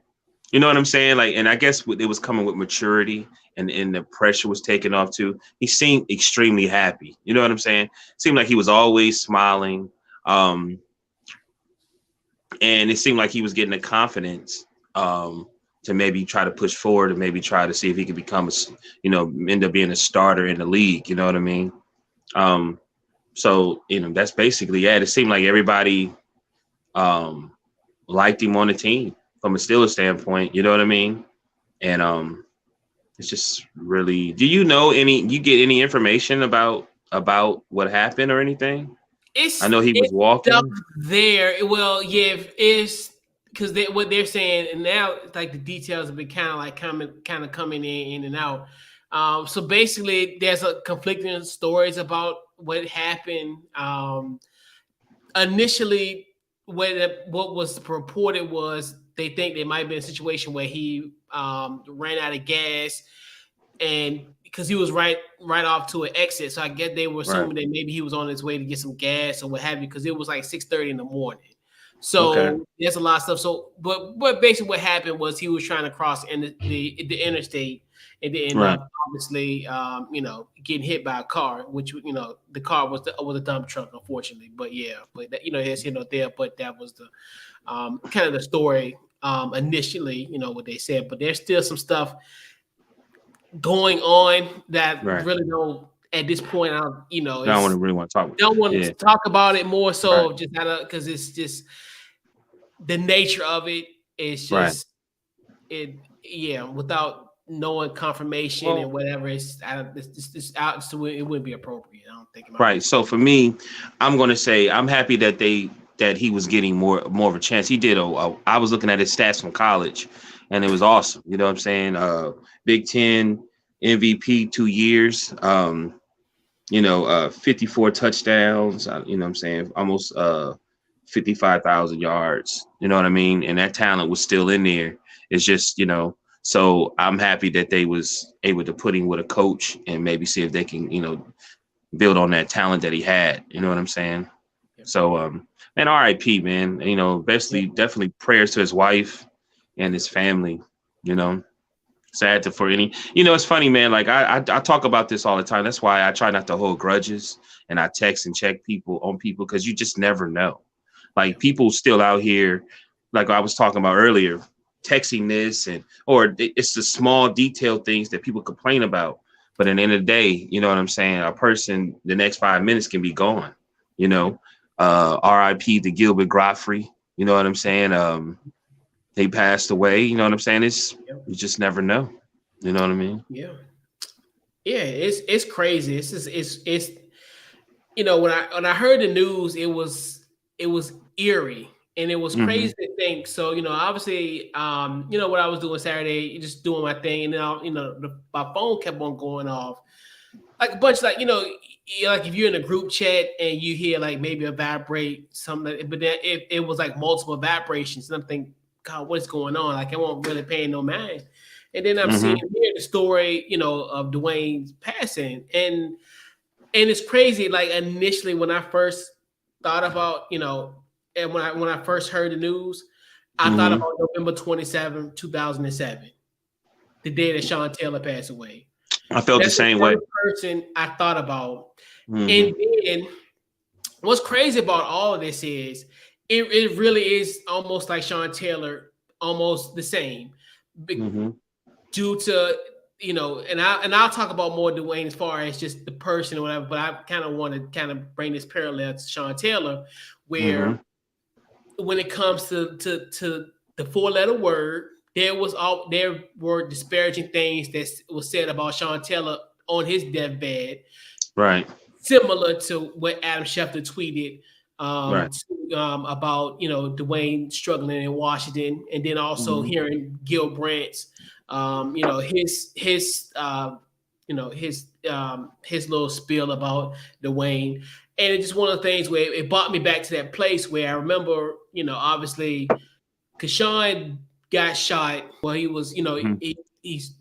know what I'm saying? Like, and I guess it was coming with maturity and the pressure was taken off too. He seemed extremely happy. You know what I'm saying? Seemed like he was always smiling. And it seemed like he was getting the confidence to maybe try to push forward and maybe try to see if he could become end up being a starter in the league. You know what I mean? So, that's basically it. It seemed like everybody liked him on the team from a Steelers standpoint. You know what I mean? And it's just really, do you get any information about what happened or anything? I know he was walking there. Well, yeah, it's because what they're saying, and now like the details have been kind of coming in and out. So basically, there's a conflicting stories about what happened. Initially, what was reported was they think there might be a situation where he ran out of gas, and because he was right off to an exit, so I guess they were assuming that maybe he was on his way to get some gas or what have you, because it was like 6:30 in the morning. So there's a lot of stuff. So, but basically what happened was he was trying to cross the interstate and then obviously, getting hit by a car, which, the car was a dump truck, unfortunately. But yeah, there's there. But that was the kind of the story initially, what they said. But there's still some stuff going on that really don't. At this point, I don't really want to talk. Don't want to talk about it more so, just because it's just the nature of it. It's just without knowing confirmation and whatever, it's out, so it wouldn't be appropriate. I don't think. Right. So for me, I'm going to say I'm happy that he was getting more of a chance. He did. I was looking at his stats from college, and it was awesome. You know what I'm saying? Big Ten MVP 2 years. 54 touchdowns. You know what I'm saying? Almost 55,000 yards. You know what I mean? And that talent was still in there. It's just, so I'm happy that they was able to put him with a coach and maybe see if they can, build on that talent that he had. You know what I'm saying? So, man, RIP, man. Definitely prayers to his wife and his family. Sad for any. It's funny, man. Like I talk about this all the time. That's why I try not to hold grudges, and I text and check people because you just never know. Like people still out here, like I was talking about earlier, texting this or it's the small detailed things that people complain about. But at the end of the day, you know what I'm saying? A person, the next 5 minutes can be gone. RIP to Gilbert Godfrey. You know what I'm saying? They passed away. You know what I'm saying? You just never know. You know what I mean? Yeah. Yeah. It's crazy. It's when I heard the news, it was eerie. And it was crazy to think. So, obviously, what I was doing Saturday, just doing my thing. And then, my phone kept on going off. Like a bunch, like if you're in a group chat and you hear like maybe a vibrate, something, but then it was like multiple vibrations. And I'm thinking, God, what's going on? Like I won't really pay no mind. And then I'm seeing here the story, of Dwayne's passing. And it's crazy. Like initially when I first thought about, and when I first heard the news, I thought about November 27, 2007, the day that Sean Taylor passed away. I felt the same way. Person I thought about. And then what's crazy about all of this is it really is almost like Sean Taylor, almost the same. Due to, and I'll talk about more Dwayne as far as just the person or whatever, but I kind of want to kind of bring this parallel to Sean Taylor, where when it comes to the 4-letter word, there were disparaging things that was said about Sean Taylor on his deathbed, right? Similar to what Adam Schefter tweeted about Dwayne struggling in Washington, and then also hearing Gil Brandt's his little spiel about Dwayne. And it's just one of the things where it brought me back to that place where I remember, obviously, because Sean got shot. Well, he was, he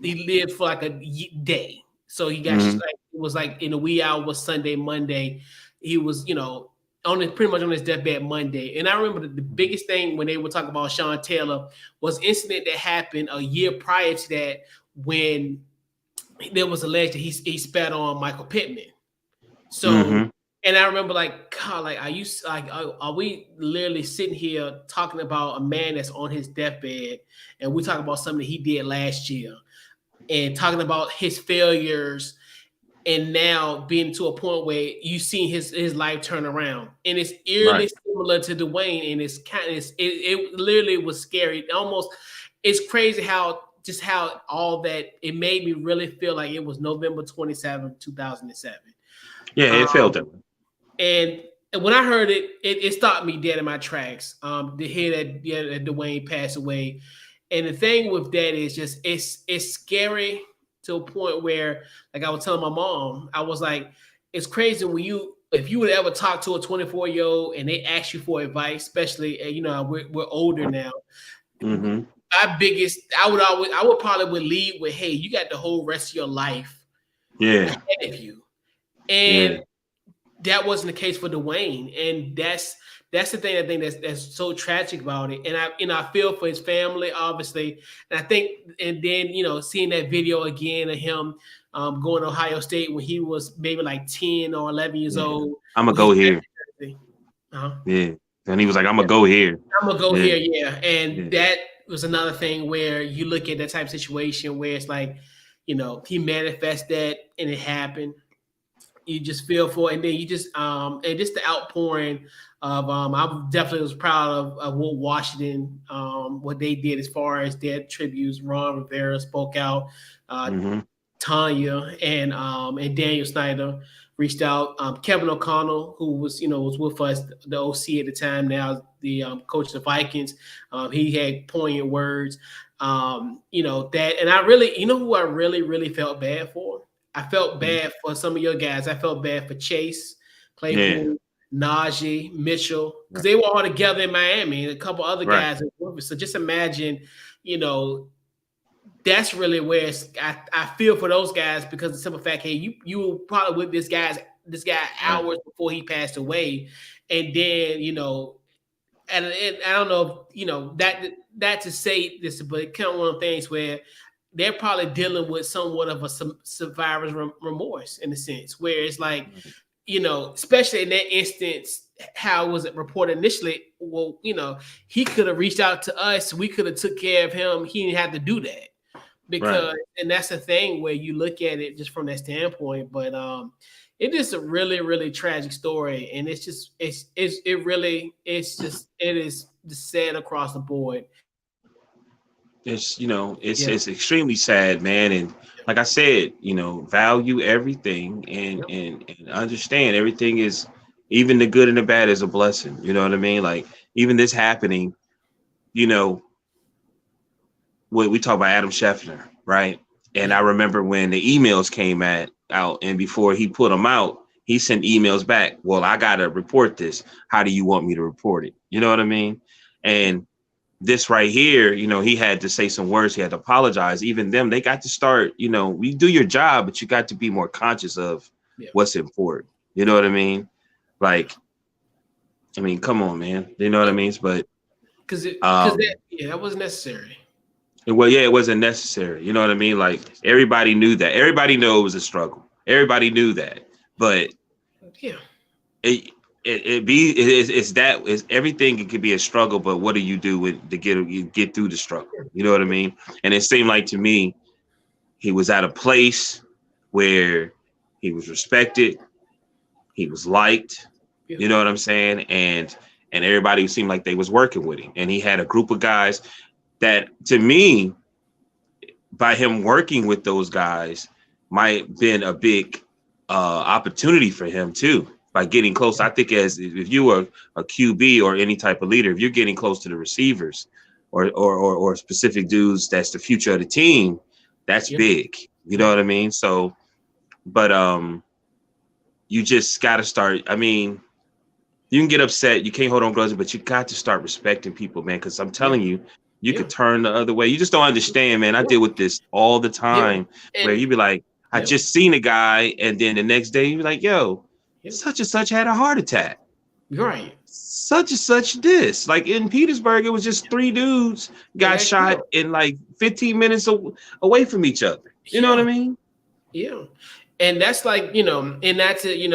lived for like a day. So he got shot. It was like in the wee hour was Sunday, Monday. He was, pretty much on his deathbed Monday. And I remember the biggest thing when they were talking about Sean Taylor was an incident that happened a year prior to that when there was alleged that he spat on Michael Pittman. So. And I remember, like, God, like, are we literally sitting here talking about a man that's on his deathbed, and we talking about something he did last year, and talking about his failures, and now being to a point where you see his life turn around, and it's eerily similar to Dwayne, and it's kind of it literally was scary. It's crazy how all that it made me really feel like it was November 27, 2007. Yeah, it felt it. And when I heard it, it stopped me dead in my tracks. To hear that Dwayne passed away, and the thing with that is just it's scary to a point where, like I was telling my mom, I was like, it's crazy if you would ever talk to a 24-year-old and they ask you for advice, especially we're older now. My biggest, I would probably lead with, hey, you got the whole rest of your life ahead of you, and. That wasn't the case for Dwayne, and that's the thing I think that's so tragic about it. And I feel for his family, obviously, and I think, and then seeing that video again of him going to Ohio State when he was maybe like 10 or 11 years old. I'm gonna go here. Yeah, and he was like, "I'm gonna go here. I'm gonna go here." Yeah, and that was another thing where you look at that type of situation where it's like, he manifests that and it happened. you just feel for it. And then you just and just the outpouring of I definitely was proud of what Washington what they did as far as their tributes. Ron Rivera spoke out, Tanya and Daniel Snyder reached out. Kevin O'Connell, who was was with us, the OC at the time, now the coach of the Vikings, he had poignant words. That, and I really, who I really felt bad for. I felt bad for some of your guys. I felt bad for Chase, Claypool, Najee, Mitchell, because they were all together in Miami, and a couple other guys. So just imagine, that's really where I feel for those guys, because of the simple fact, hey, you were probably with this guy hours before he passed away, and then and I don't know if, that to say this, but kind of one of the things where they're probably dealing with somewhat of a survivor's remorse, in a sense, where it's like, especially in that instance, how was it reported initially? Well, he could have reached out to us. We could have took care of him. He didn't have to do that, because, and that's the thing where you look at it just from that standpoint. But it is a really, really tragic story. And it's just, it is just sad across the board. It's it's extremely sad, man. And like I said, value everything and understand everything is, even the good and the bad is a blessing. You know what I mean? Like, even this happening, when we talk about Adam Scheffner, right? And I remember when the emails came out, and before he put them out, he sent emails back. Well, I got to report this. How do you want me to report it? You know what I mean? And this right here, he had to say some words. He had to apologize. Even them, they got to start, we do your job, but you got to be more conscious of what's important. You know what I mean? Like, come on, man. You know what I mean? But because that wasn't necessary. Well, yeah, it wasn't necessary. You know what I mean? Like, everybody knew that. Everybody knew it was a struggle. Everybody knew that. But it's everything. It could be a struggle, but what do you do to get through the struggle? You know what I mean? And it seemed like to me, he was at a place where he was respected, he was liked. You know what I'm saying? And everybody seemed like they was working with him, and he had a group of guys that, to me, by him working with those guys, might have been a big opportunity for him too. By getting close, I think if you are a QB or any type of leader, if you're getting close to the receivers or specific dudes, that's the future of the team. That's big. You know what I mean? So, but you just got to start. You can get upset. You can't hold on grudges, but you got to start respecting people, man. Because I'm telling you, you could turn the other way. You just don't understand, man. I deal with this all the time, where you be like, I just seen a guy, and then the next day you be like, yo, such and such had a heart attack. Right. Such and such this. Like in Petersburg, it was just 3 dudes got shot in like 15 minutes away from each other. You know what I mean? Yeah. And that's like, and that's it,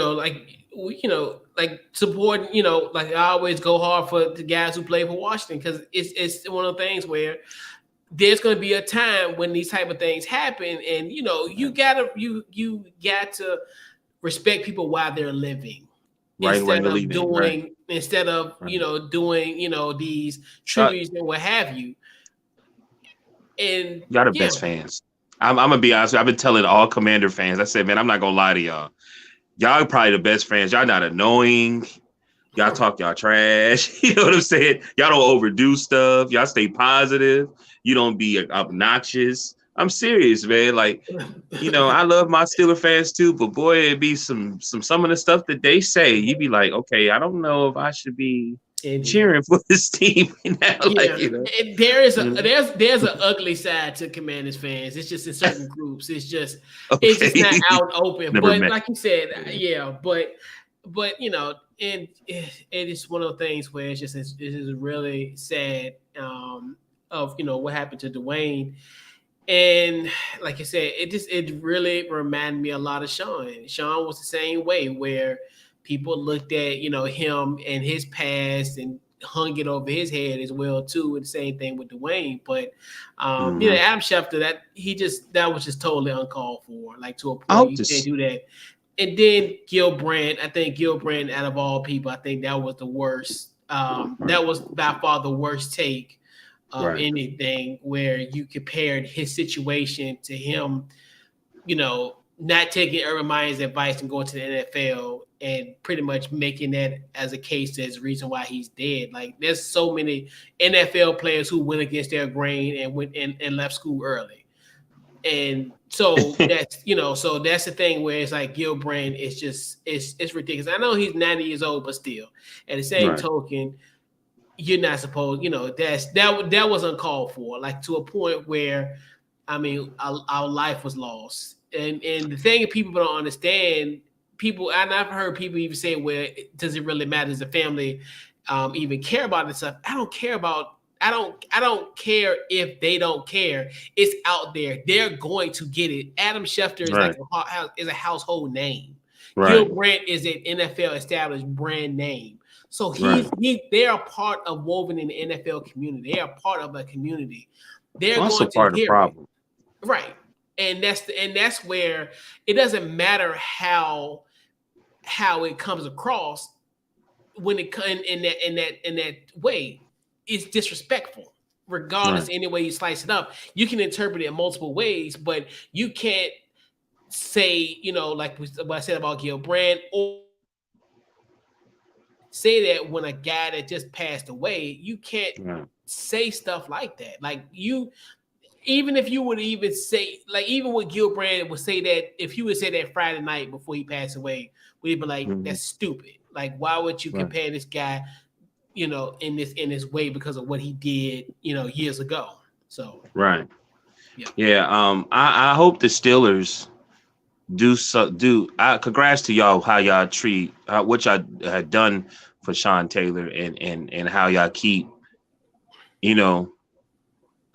like support, like I always go hard for the guys who play for Washington, because it's one of the things where there's going to be a time when these type of things happen, and you got to respect people while they're living, instead of doing these tributes and what have you. And y'all the best fans. I'm gonna be honest. I've been telling all Commander fans. I said, man, I'm not gonna lie to y'all. Y'all are probably the best fans. Y'all not annoying. Y'all talk y'all trash. You know what I'm saying? Y'all don't overdo stuff. Y'all stay positive. You don't be obnoxious. I'm serious, man. Like, I love my Steeler fans too, but boy, it'd be some of the stuff that they say. You'd be like, okay, I don't know if I should be cheering for this team now. And there's an ugly side to Commanders fans. It's just in certain groups. It's just it's just not out open. But like you said, but and it is one of the things where it is really sad of what happened to Dwayne. And like I said, it really reminded me a lot of Sean. Sean was the same way, where people looked at him and his past and hung it over his head as well too. And the same thing with Dwayne. But Adam Schefter, that was just totally uncalled for. Like, to a point, you can't do that. And then Gilbrand, I think Gilbrand, out of all people, I think that was the worst. That was by far the worst take of anything, where you compared his situation to him, not taking Urban Meyer's advice and going to the NFL and pretty much making that as a case as reason why he's dead. Like, there's so many NFL players who went against their grain and went and left school early. And so that's so that's the thing where it's like Gilbrand is just it's ridiculous. I know he's 90 years old, but still, at the same token, you're not supposed, that was uncalled for, like to a point where, I mean, our life was lost. And the thing people don't understand, and I've heard people even say, well, does it really matter? Does the family even care about this stuff? I don't care if they don't care. It's out there. They're going to get it. Adam Schefter is a household name. Gilbrand is an NFL established brand name. So they are part of woven in the NFL community. They are part of a community. They're also going to part of the problem. Right. And that's where it doesn't matter how it comes across when it comes in that way. It's disrespectful, regardless any way you slice it up. You can interpret it in multiple ways, but you can't say, like what I said about Gilbrand, or say that when a guy that just passed away, you can't say stuff like that. Like, even if you would even say, like, even what Gilbrand would say, that if you would say that Friday night before he passed away, we'd be like, that's stupid. Like, why would you compare this guy, in this way because of what he did, years ago? So I hope the Steelers do. Congrats to y'all, how y'all treat what y'all had done for Sean Taylor, and how y'all keep,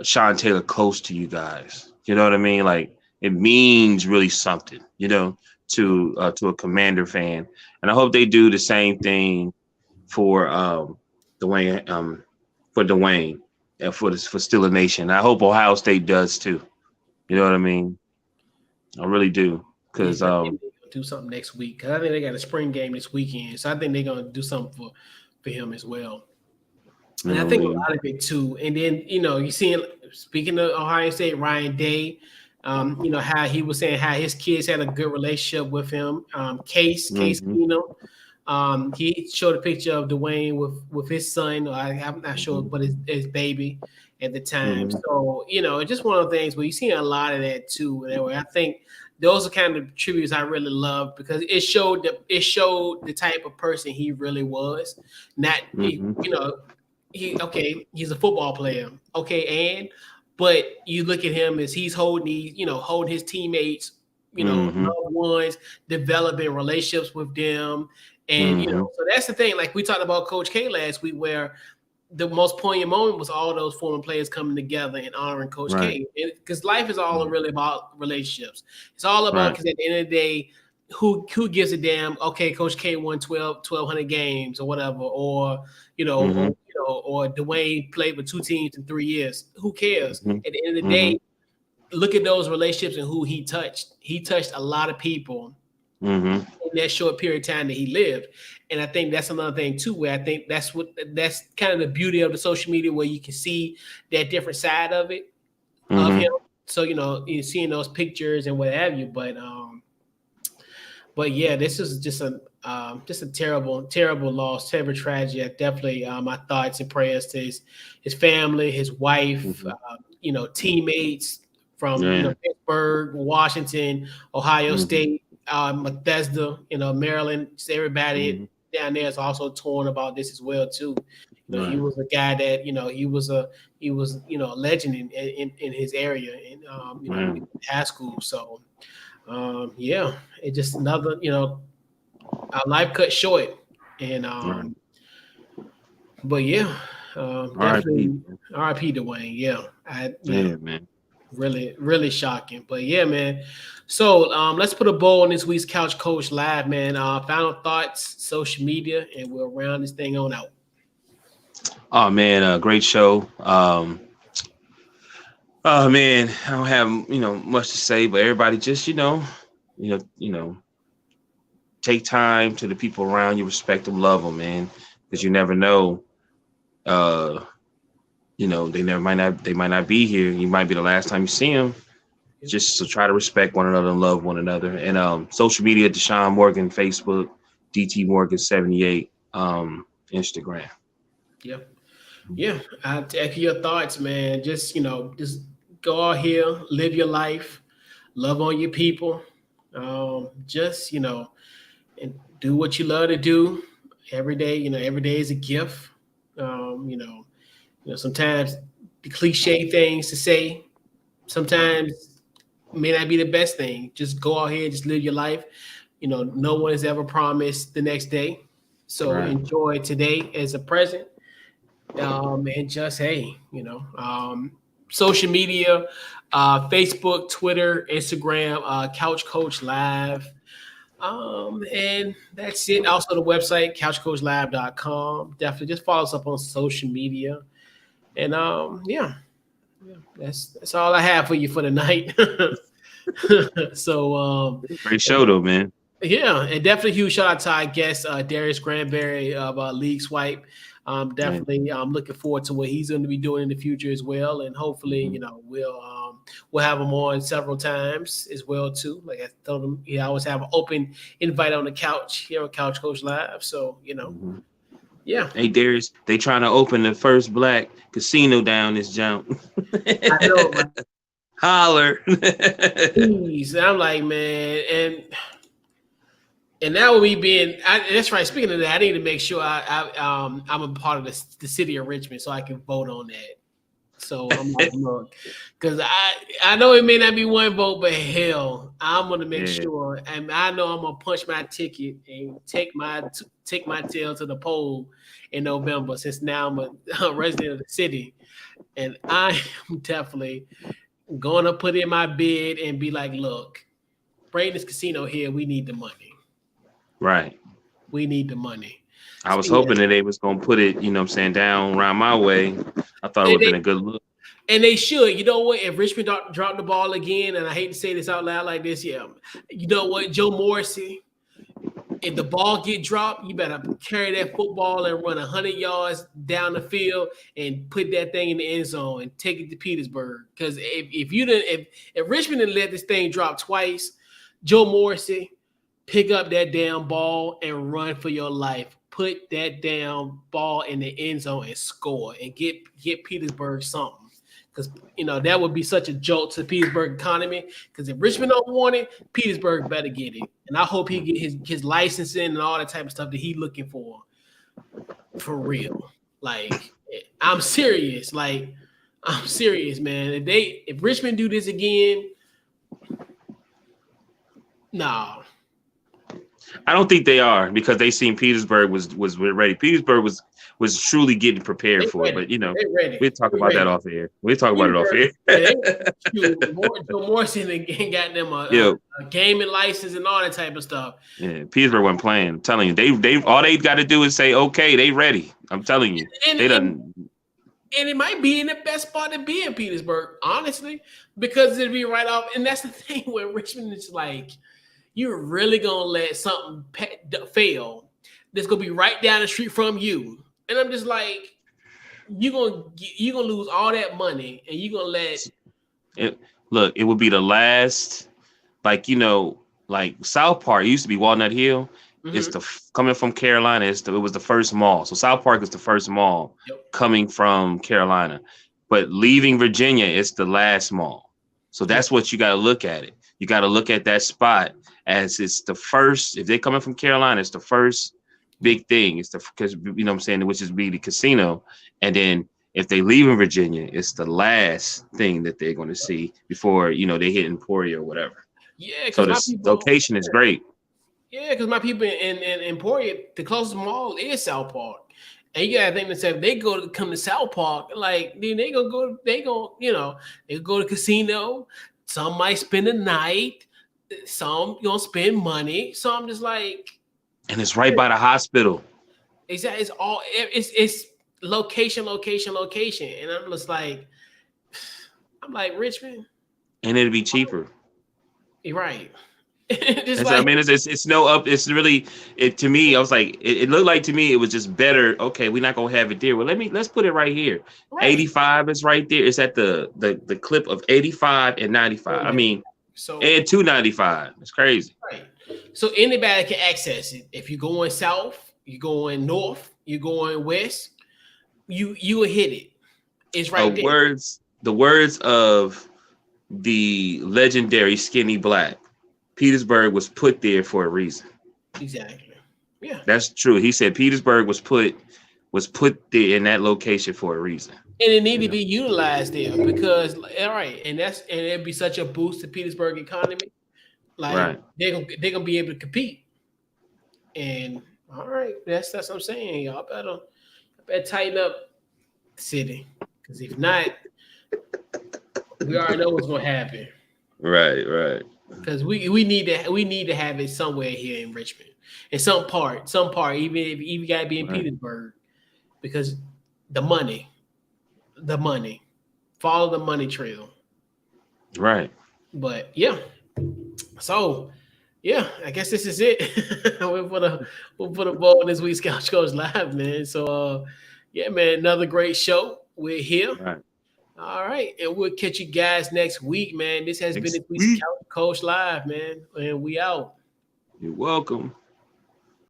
Sean Taylor close to you guys. You know what I mean? Like, it means really something, to a Commander fan. And I hope they do the same thing for Dwayne, and for Steeler Nation. I hope Ohio State does too. You know what I mean? I really do. Because do something next week. Because I think they got a spring game this weekend. So I think they're gonna do something for him as well. And I think a lot of it too. And then, you see, speaking of Ohio State, Ryan Day, how he was saying how his kids had a good relationship with him. Case Keenum. He showed a picture of Dwayne with his son. I'm not sure, but his baby at the time. So, it's just one of the things where you see a lot of that too. Where I think those are kind of tributes I really love, because it showed the type of person he really was. Not he's a football player. Okay, but you look at him as he's holding his teammates, loved ones, developing relationships with them. And, so that's the thing. Like we talked about Coach K last week, where the most poignant moment was all those former players coming together and honoring Coach K. Because life is all really about relationships. It's all about, because at the end of the day, who gives a damn? Okay, Coach K won 1,200 games or whatever, or or Dwayne played with 2 teams in 3 years. Who cares? At the end of the day, look at those relationships and who he touched. He touched a lot of people in that short period of time that he lived. And I think that's another thing too, where I think that's kind of the beauty of the social media, where you can see that different side of it, of him. So, you're seeing those pictures and what have you. But yeah, this is just a terrible, terrible loss, terrible tragedy. Definitely, my thoughts and prayers to his family, his wife, teammates from Pittsburgh, Washington, Ohio State, Bethesda, Maryland. Just everybody down there is also torn about this as well too. He was a guy that he was a legend in his area in high school. So it's just another our life cut short. And but definitely R.I.P. Dwayne. Man. Really, really shocking. But yeah, man. So let's put a bow on this week's Couch Coach Live, man. Final thoughts, social media, and we'll round this thing on out. Oh man, great show. Oh man, I don't have much to say, but everybody just take time to the people around you, respect them, love them, man, because you never know. You know, they might not be here. You might be the last time you see them. Just to try to respect one another and love one another. And social media, Deshaun Morgan, Facebook, DT Morgan 78, Instagram. Yep. Yeah, I have to echo your thoughts, man. Just just go out here, live your life, love on your people. Just and do what you love to do every day. Every day is a gift. Sometimes the cliche things to say sometimes may not be the best thing. Just go out here, just live your life. No one is ever promised the next day, so Right. enjoy today as a present. And just social media, Facebook, Twitter, Instagram, Couch Coach Live. And that's it. Also the website, couchcoachlive.com. Definitely just follow us up on social media. And that's all I have for you for the night. So Great show though, man. yeah, and definitely huge shout out to our guest, Darius Grandberry of Leaugeswype. Definitely, I'm looking forward to what he's going to be doing in the future as well, and hopefully, we'll have him on several times as well too. Like I told him, I always have an open invite on the couch here on Couch Coach Live. So yeah. Hey Darius, they trying to open the first black casino down this jump. I know, man. Holler. Please. I'm like, man, and that would be being. That's right. Speaking of that, I need to make sure I'm a part of the city of Richmond so I can vote on that. So I'm like, look, because I know it may not be one vote, but hell, I'm gonna make sure, and I know I'm gonna punch my ticket and take my tail to the poll in November. Since now I'm a resident of the city, and I am definitely gonna put in my bid and be like, look, bring this casino here. We need the money. Right. We need the money. I was hoping that they was going to put it, down around my way. I thought it would have been a good look. And they should. You know what? If Richmond dropped the ball again, and I hate to say this out loud like this, you know what? Joe Morrissey, if the ball get dropped, you better carry that football and run 100 yards down the field and put that thing in the end zone and take it to Petersburg. Because if Richmond didn't let this thing drop twice, Joe Morrissey, pick up that damn ball and run for your life. Put that damn ball in the end zone and score and get Petersburg something. Because, that would be such a jolt to the Petersburg economy. Because if Richmond don't want it, Petersburg better get it. And I hope he get his licensing and all that type of stuff that he's looking for real. Like, I'm serious. Like, I'm serious, man. If Richmond do this again, nah. I don't think they are because they seen Petersburg was ready. Petersburg was truly getting prepared for it. But we'll talk about that off air. We'll talk about it off air. Joe Morrison ain't got them a gaming license and all that type of stuff. Yeah, Petersburg wasn't playing. I'm telling you, they all they got to do is say, okay, they ready. I'm telling you, they done. And it might be in the best spot to be in Petersburg, honestly, because it'd be right off. And that's the thing where Richmond is like, you're really gonna let something fail that's gonna be right down the street from you, and I'm just like, you're gonna lose all that money, and you're gonna let it. Look, it would be the last, like South Park. It used to be Walnut Hill. Mm-hmm. It's coming from Carolina. It was the first mall. So South Park is the first mall coming from Carolina, but leaving Virginia, it's the last mall. So that's what you got to look at it. You got to look at that spot as it's the first. If they're coming from Carolina, it's the first big thing. It's because what I'm saying, which is be the casino, and then if they leave in Virginia, it's the last thing that they're going to see before they hit Emporia or whatever. Yeah, so the location is great. Yeah, because my people in Emporia, the closest mall is South Park. And you gotta think themselves, they come to South Park, like then they go to casino. Some might spend the night, some spend money. So I'm just like, and it's right by the hospital. Exactly, it's location, and I'm just like, Richmond, and it'd be cheaper. Right. Just So, I mean, it's no up. It's really it to me. I was like, it looked like to me it was just better. Okay, we're not gonna have it there. Well, let's put it right here. right. 85 is right there. It's at the clip of 85 and 95. I mean, so and 295. It's crazy. right. So anybody can access it. If you're going south, you're going north, you're going west, you will hit it. It's right there. The words of the legendary Skinny Black. Petersburg was put there for a reason. Exactly. Yeah. That's true. He said Petersburg was put there in that location for a reason. And it need to be utilized there because all right, and it'd be such a boost to Petersburg economy. Like Right. they're gonna be able to compete. And all right, that's what I'm saying. Y'all better tighten up the city. Because if not, we already know what's gonna happen. Right. Because we need to have it somewhere here in Richmond, in some part, even if you gotta be in Petersburg, because the money, follow the money trail. Right. But yeah, so yeah, I guess this is it. we'll put a ball in this week's Couch Coach Live, man. So yeah, man, another great show. We're here. Right. All right, and we'll catch you guys next week, man. This has been this week's Couch Coach Live, man, and we out. You're welcome.